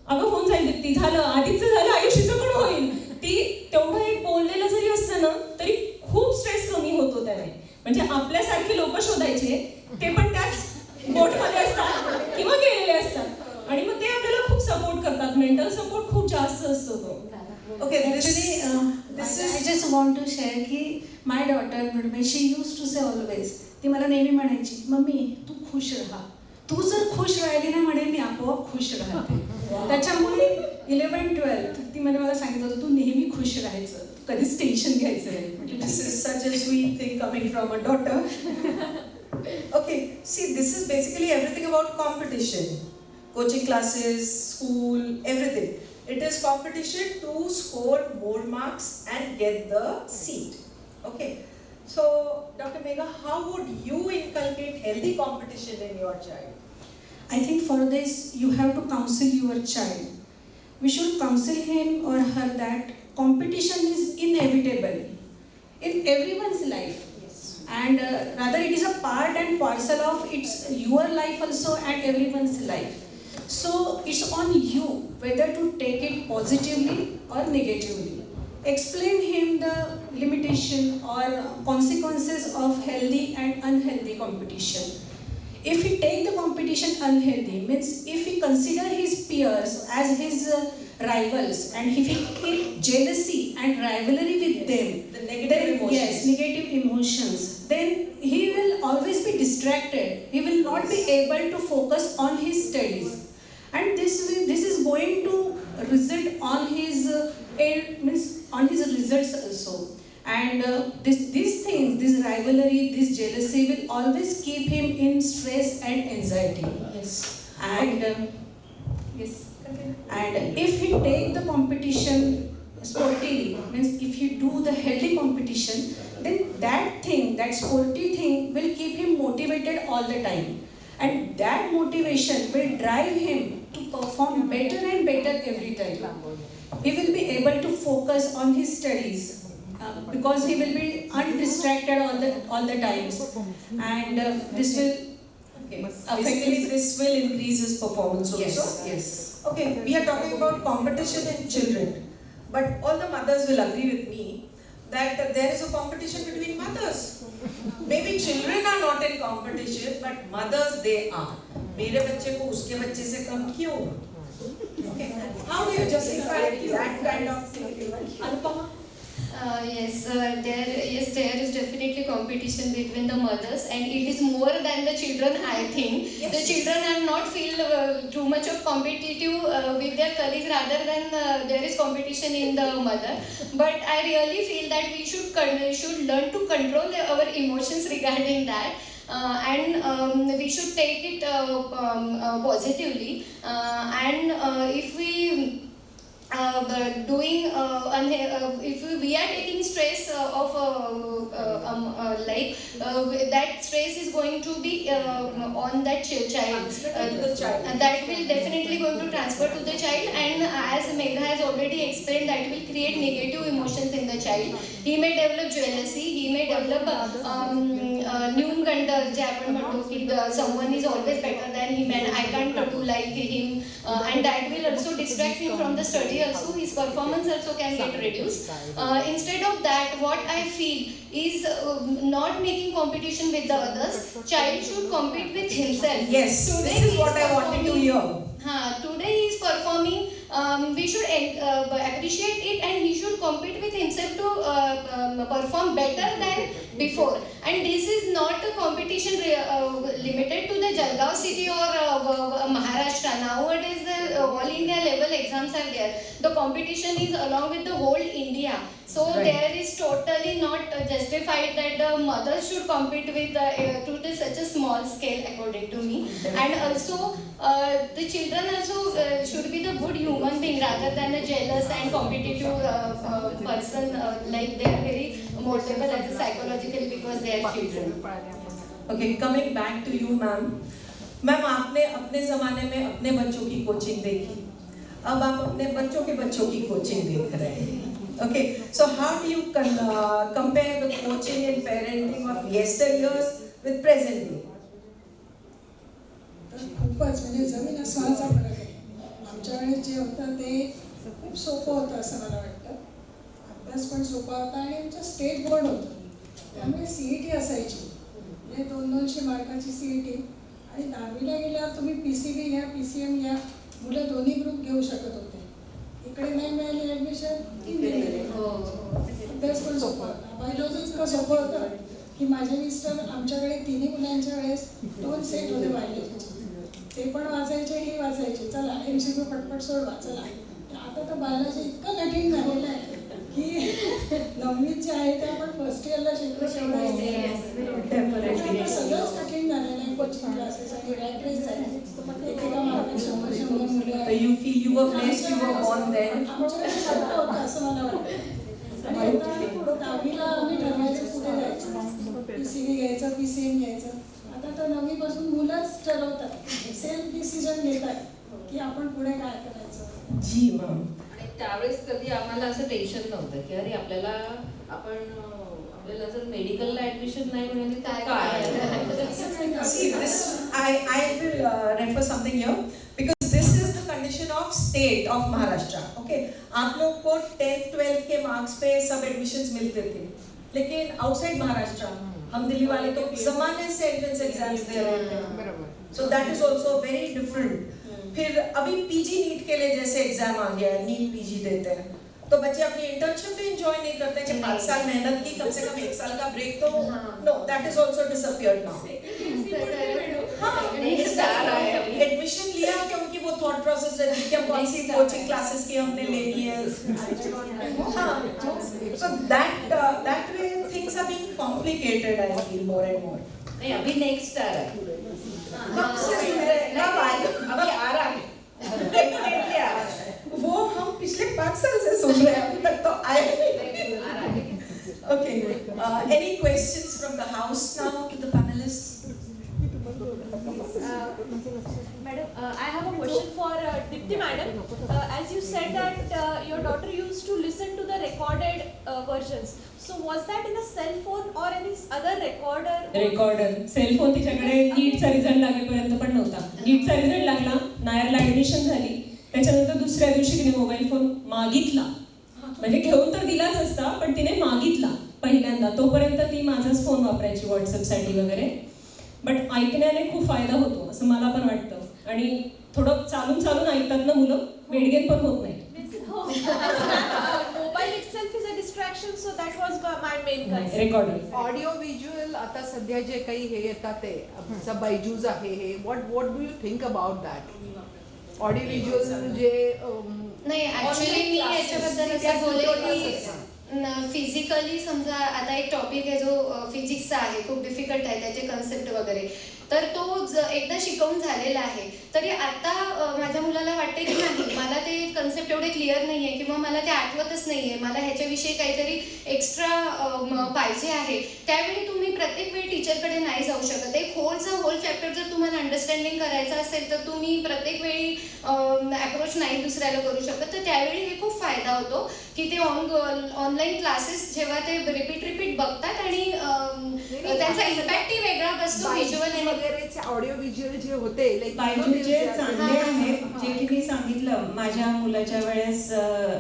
अगं होऊन जाईल दीप्ती, झालं, आधीचं झालं, आयुष्याचं पण होईल. ती तेवढं एक बोललेलं जरी असतं ना तरी खूप स्ट्रेस कमी होतो त्याने. म्हणजे आपल्यासारखे लोक शोधायचे, ते पण त्याच बोटमध्ये असतात किंवा गेलेले असतात, आणि मग ते आपल्याला खूप सपोर्ट करतात. मेंटल सपोर्ट खूप जास्त असतो तो. Okay, Actually, I just want to share की my daughter, she used to say always, ती मला नेहमी म्हणायची, मम्मी तू खुश राहा. तू जर खुश राहिली ना म्हणे मी आपोआप खुश राहते. त्याच्यामुळे 11-12 ती मला सांगितलं होतं तू नेहमी खुश राहायचं, कधीच टेन्शन घ्यायचं नाही. This is such a sweet thing coming from a daughter. Okay, see, this is basically everything about competition. Coaching classes, school, everything. It is competition to score more marks and get the seat. Okay, so Dr. Megha, how would you inculcate healthy competition in your child? I think for this you have to counsel your child. We should counsel him or her that competition is inevitable in everyone's life. Yes. And rather it is a part and parcel of your life also and everyone's life. So it's on you whether to take it positively or negatively. Explain him the limitation or consequences of healthy and unhealthy competition. If he take the competition unhealthy, means if he consider his peers as his rivals and if he keep jealousy and rivalry with them, The negative emotions. Yes, negative emotions, then he will always be distracted. He will not be able to focus on his studies, and this is going to result on his on his results also. And these things, this rivalry, this jealousy will always keep him in stress and anxiety. Yes. And yes, and if he take the competition sportively, means if you do the healthy competition, then that sporty thing will keep him motivated all the time, and that motivation will drive him to perform better and better every time. He will be able to focus on his studies because he will be undistracted all the times, and this will Basically, this will increase his performance also. yes. Okay, we are talking about competition in children, but all the mothers will agree with me that there is a competition between mothers. Maybe children are not in competition, but mothers they are. मेरे बच्चे को उसके बच्चे से कम क्यों? Okay, how do you justify that kind of thinking? Anupama? There is definitely competition between the mothers, and it is more than the children, I think. Yes. The children are not feel too much of competitive with their colleagues, rather than there is competition in the mother. But I really feel that we should learn to control our emotions regarding that. And we should take it positively, and if we if we are taking stress of that stress is going to be on that child, and that will definitely going to transfer to the child, and as Megha has already explained, that will create negative emotions in the child. He may develop jealousy, he may develop न्यूनगंड जे आपण म्हणतो की someone is always better than him and I can't do like him, and that will also distract him from the study also. His performance also can get reduced. Instead of that, what I feel is not making competition with the others. Child should compete with himself. Yes, this is what I wanted to hear. Today he is performing, we should appreciate it, and he should compete with himself to perform better than before. And this is not a competition limited to the Jalgaon city or Maharashtra. Nowadays the all India level exams are there. The competition is along with the whole India. So there is totally not justified that the mothers should compete with to such a small scale, according to me. And also the children also should be the good human being rather than a jealous and competitive person, like they are very moldable as a psychologically because they are children. Okay, coming back to you, ma'am. Ma'am आपने अपने ज़माने में अपने बच्चों की coaching देखी, अब आप अपने बच्चों के बच्चों की कोचिंग देख रहे हैं. Okay, so how do you compare the coaching and parenting of yesteryears with present day? खूपच म्हणजे जमीन आसमानाचा फरक आहे. आमच्या वेळेस जे होतं ते खूप सोपं होतं असं मला वाटतं. अभ्यास पण सोपा होता आणि आमचं स्टेट बोर्ड होतं, त्यामुळे CET असायची, म्हणजे 200 मार्काची CET. आणि 10वीला गेल्यावर तुम्ही PCB घ्या, PCM घ्या, मुलं दोन्ही ग्रुप घेऊ शकत होते. इकडे नाही मिळाली ॲडमिशन अभ्यास पण सोपा होता. बायोलॉजी इतकं सोपं होतं की माझे मिस्टर आमच्याकडे तिन्ही मुलांच्या वेळेस 2 सेट होते बायोलॉजीचे. ते पण वाचायचे, हे वाचायचे, चला MCQ पटपट सोडवा चला. आता तर बायोलॉजी इतकं कठीण झालेलं आहे की 9वीत जे आहे ते आपण फर्स्ट इयरला शिकलो तेवढं सगळंच कठीण झालेलं आहे. कोचिंग क्लासेस आणि रॅट रेस आहे. एकेका मार्गात 100 मुलं. You feel you were blessed, you were born then. आमच्याकडे सगळं होतं असं मला वाटतं. आणि आता 10वीला आम्ही ठरवायचं कुठे जायचं, PCB घ्यायचं, PCM घ्यायचं. आता तर 9वीपासून मुलंच ठरवतात, सेल्फ डिसिजन घेतात की आपण पुढे काय करायचं. जी मॅम. आणि त्यावेळेस कधी आम्हाला असं टेन्शन नव्हतं की अरे आपल्याला जर मेडिकलला ऍडमिशन नाही मिळाली तर काय. See, this I will refer something here because this is the condition of state of Maharashtra. Okay, आप लोग को 10th 12th के मार्क्स पे सब एडमिशंस मिलते थे, लेकिन आउटसाइड महाराष्ट्र हम दिल्ली वाले तो जमाने से एंट्रेंस एग्जाम्स दे रहे थे. So that is also very different. फिर अभी पीजी नीट के लिए जैसे एग्जाम आ गया है, नीट पीजी देते हैं, तो बच्चे अपनी इंटर्नशिप भी एंजॉय नहीं करते कि 5 साल मेहनत की, कम से कम 1 साल का ब्रेक तो no, that is also disappeared now. Admission लिया कि उनकी वो थॉट प्रोसेस रहती है कि हम कौन सी कोचिंग क्लासेस की हमने लेनी है. So that way things are being complicated, I feel more and more. नहीं, अभी नेक्स्ट स्टार है. अभी आ रहा है. वो हम पिछले 5 साल से सुन रहे हैं, अभी तक तो आए नहीं. Okay, any questions from the house now to the panelists? Madam, I have a question for Dipti madam. As you said that your daughter used to listen to the recorded versions. So was that in a cell phone or any other recorder? Recorder. Cell phone तिच्याकडे नीटचा result लागेपर्यंत पण नव्हता. नीटचा result लागला, नायरला admission झाली, त्याच्यानंतर दुसऱ्या दिवशी तिने मोबाईल फोन मागितला. म्हणजे घेऊन तर दिलाच असता, पण तिने मागितला पहिल्यांदा. तोपर्यंत ती माझाच फोन वापरायची व्हॉट्सअपसाठी वगैरे. बट ऐकण्याने खूप फायदा होतो असं मला पण वाटतं. आणि थोडं चालून चालून ऐकतात ना मुलं, वेडगेन पण होत नाही. Mobile itself is a distraction, so that was my main concern. Recorder. Audio visual आता सध्या जे काही हे येतात ते आमचा बायजूज आहे हे what do you think about that? Audio visual जे नाही ऍक्च्युली मी याच्याबद्दल असं बोलेन की फिजिकली समजा आता एक टॉपिक आहे जो फिजिक्सचा आहे, खूप डिफिकल्ट आहे त्याचे कन्सेप्ट वगैरे, तर तो एकदा शिकवून झालेला आहे. तरी आता माझ्या मुलाला वाटते की नाही मला ते कन्सेप्ट एवढे क्लिअर नाही आहे किंवा मला ते आठवतच नाही आहे, मला ह्याच्याविषयी काहीतरी एक्स्ट्रा पाहिजे आहे. त्यावेळी तुम्ही प्रत्येक वेळी टीचरकडे नाही जाऊ शकत. एक होल चॅप्टर जर तुम्हाला अंडरस्टँडिंग करायचं असेल तर तुम्ही प्रत्येक वेळी अप्रोच नाही दुसऱ्याला करू शकत. तर त्यावेळी हे खूप फायदा होतो की ते ऑनलाईन क्लासेस जेव्हा ते रिपीट बघतात आणि त्यांचा इम्पॅक्टही वेगळा बसतो. व्हिज्युअल वगैरेचे ऑडिओ व्हिज्युअल जे होते बायजूचे चांगले आहे, जे की मी सांगितलं माझ्या मुलाच्या वेळेस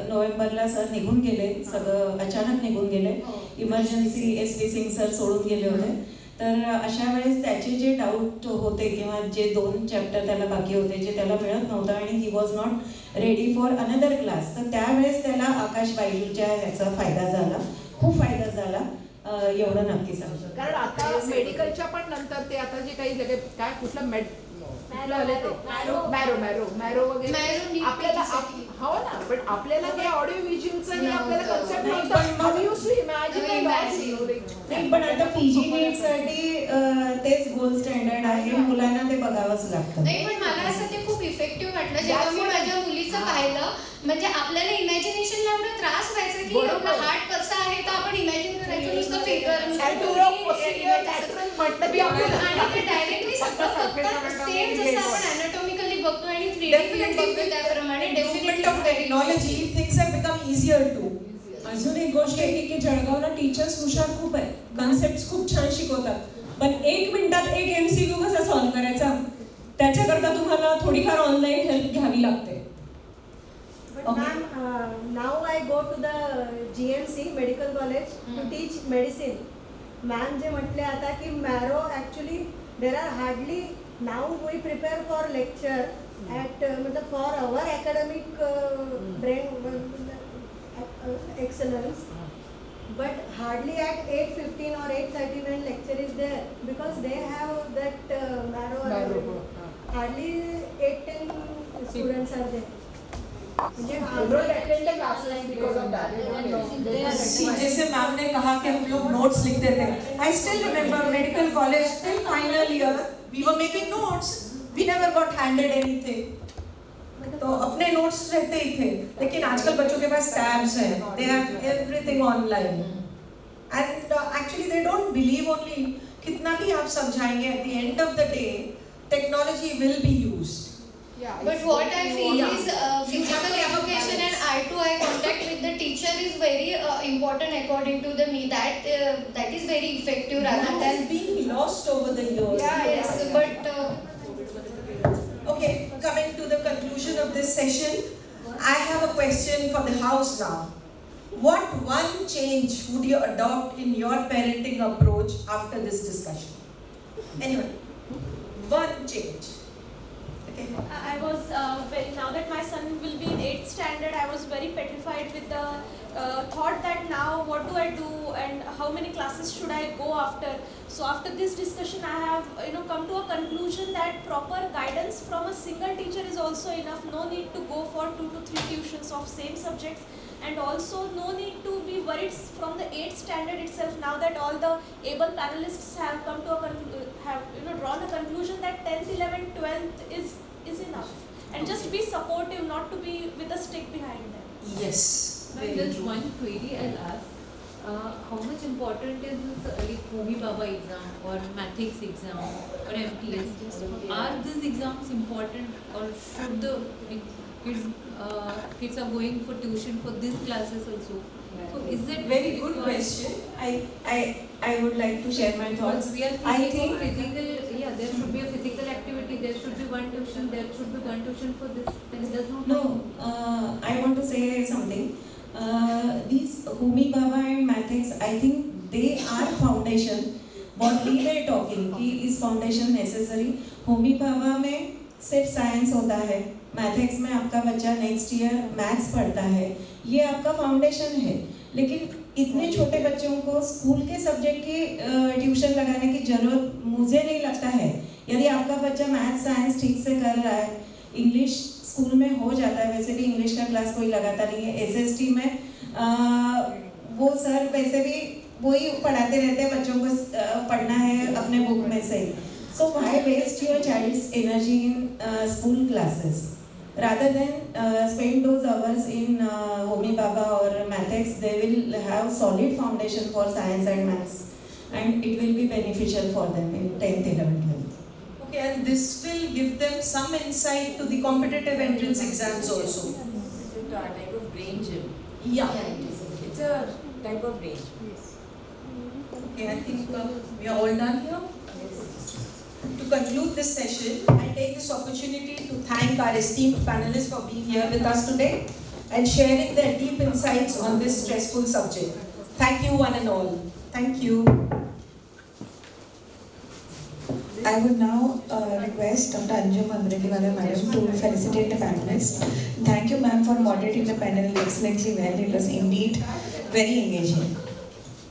नोव्हेंबरला सर निघून गेले, सगळं अचानक निघून गेले. इमर्जन्सी SV सिंग सर सोडून गेले होते. तर अशा वेळेस त्याचे जे डाऊट होते किंवा जे 2 चॅप्टर त्याला बाकी होते जे त्याला मिळत नव्हतं आणि he was not ready for another class, तर त्यावेळेस त्याला आकाश बायजूच्या ह्याचा फायदा झाला, खूप फायदा झाला, एवढं नक्की सांगतो. कारण आता मेडिकलच्या पण नंतर ते आता जे काही काय कुठलं मॅरो वगैरे आपल्याला हो ना, पण आपल्याला हे ऑडिओ व्हिज्युअलचं हे आपल्याला कन्सेप्ट नाही. पण आता PG नीटसाठी तेच गोल्ड स्टँडर्ड आहे, मुलांना ते बघावंच लागतं. नाही पण मला असं ते खूप इफेक्टिव्ह वाटलं जेव्हा मी माझ्या मुलीचं पाहिलं. म्हणजे आपल्याला इमॅजिनेशनला एवढा त्रास व्हायचा की आपला हार्ट कसा आहे तर आपण इमॅजिन करायचं नुसतं फिगर आणि ते डायरेक्टली सगळं सेम जसं आपण अॅनाटॉमिकली बघतो आणि 3D फिल्म बघतो त्याप्रमाणे technology things have become easier too. अजून एक गोष्ट आहे की जळगावला टीचर्स हुशार खूप आहेत, कन्सेप्ट खूप छान शिकवतात, पण 1 मिनिटात एक MCQ कसा सॉल्व्ह करायचा त्याच्याकरता तुम्हाला थोडीफार ऑनलाईन हेल्प घ्यावी लागते. But ma'am, now I go to the GMC Medical College to teach medicine. Ma'am जे म्हटले आता की marrow actually there are hardly now we prepare for lecture at मतलब for our academic brain excellence. but hardly at 8:15 or 8:30 when lecture is there, because they have that Marrow. Hardly 8-10 students are there. They don't attend the classes because of that. जैसे ma'am ने कहा कि हम लोग notes लिखते थे, I still remember medical college till final year we were making notes. We never got handed anything. तो अपने नोट्स रहते ही थे, लेकिन आजकल बच्चों के पास टैब्स हैं, they have everything online, and actually they don't believe only कितना भी आप समझाएंगे, at the end of the day technology will be used. Yeah, But what I feel is physical education and eye-to-eye contact with the teacher is very important according to me. That is very effective rather That than has been lost over the years. yes. But Okay, coming to the conclusion of this session, I have a question for the house now. What one change would you adopt in your parenting approach after this discussion? Anyone? One change. Okay. I was now that my son will be in 8th standard, I was very petrified with the thought that now what do I do and how many classes should I go after. So after this discussion, I have come to a conclusion that proper guidance from a single teacher is also enough. No need to go for 2 to 3 tuitions of same subjects, and also no need to be worried from the 8th standard itself. Now that all the able panelists have come to drawn a conclusion that 10th, 11th, 12th is enough, and just be supportive, not to be with a stick behind them. Yes. There's one query I'll ask. How much important is this Homi Baba exam or Maths exam or MTS? Are these exams important, or should the kids are going for tuition for these classes also? So is it very good question? I would like to share my thoughts. We are thinking physical. Yeah, there should be a physical activity. There should be one tuition. There should be one tuition for this. Then does not. No, I want to say something. These Homi Baba and Maths, I think they are foundation. What we were talking कि is foundation necessary. Homi Baba में सिर्फ science होता है, maths में आपका बच्चा next year maths पढ़ता है, ये आपका फाउंडेशन है. लेकिन इतने छोटे बच्चों को स्कूल के सब्जेक्ट की ट्यूशन लगाने की जरूरत मुझे नहीं लगता है. यदि आपका बच्चा मैथ्स साइंस ठीक से कर रहा है, इंग्लिश स्कूल में हो जाता है, वैसे भी इंग्लिश का क्लास कोई लगाता नहीं है. SST में वो सर वैसे भी वही पढ़ाते रहते हैं, बच्चों को पढ़ना है अपने बुक में से. So why waste your child's energy in school classes? Rather than spend those hours in Homi Baba or Maths, they will have solid foundation for science and maths, and it will be beneficial for them in 10th, 11th, 12th. Okay, and this will give them some insight to the competitive entrance exams also. It's a type of brain gym. Yeah. It's a type of brain. Okay, I think we are all done here. To conclude this session, I take this opportunity to thank our esteemed panelists for being here with us today and sharing their deep insights on this stressful subject. Thank you one and all. Thank you. I would now request Dr. Anjum Amretiwala Madam to felicitate the panelists. Thank you, ma'am, for moderating the panel excellently well. It was indeed very engaging.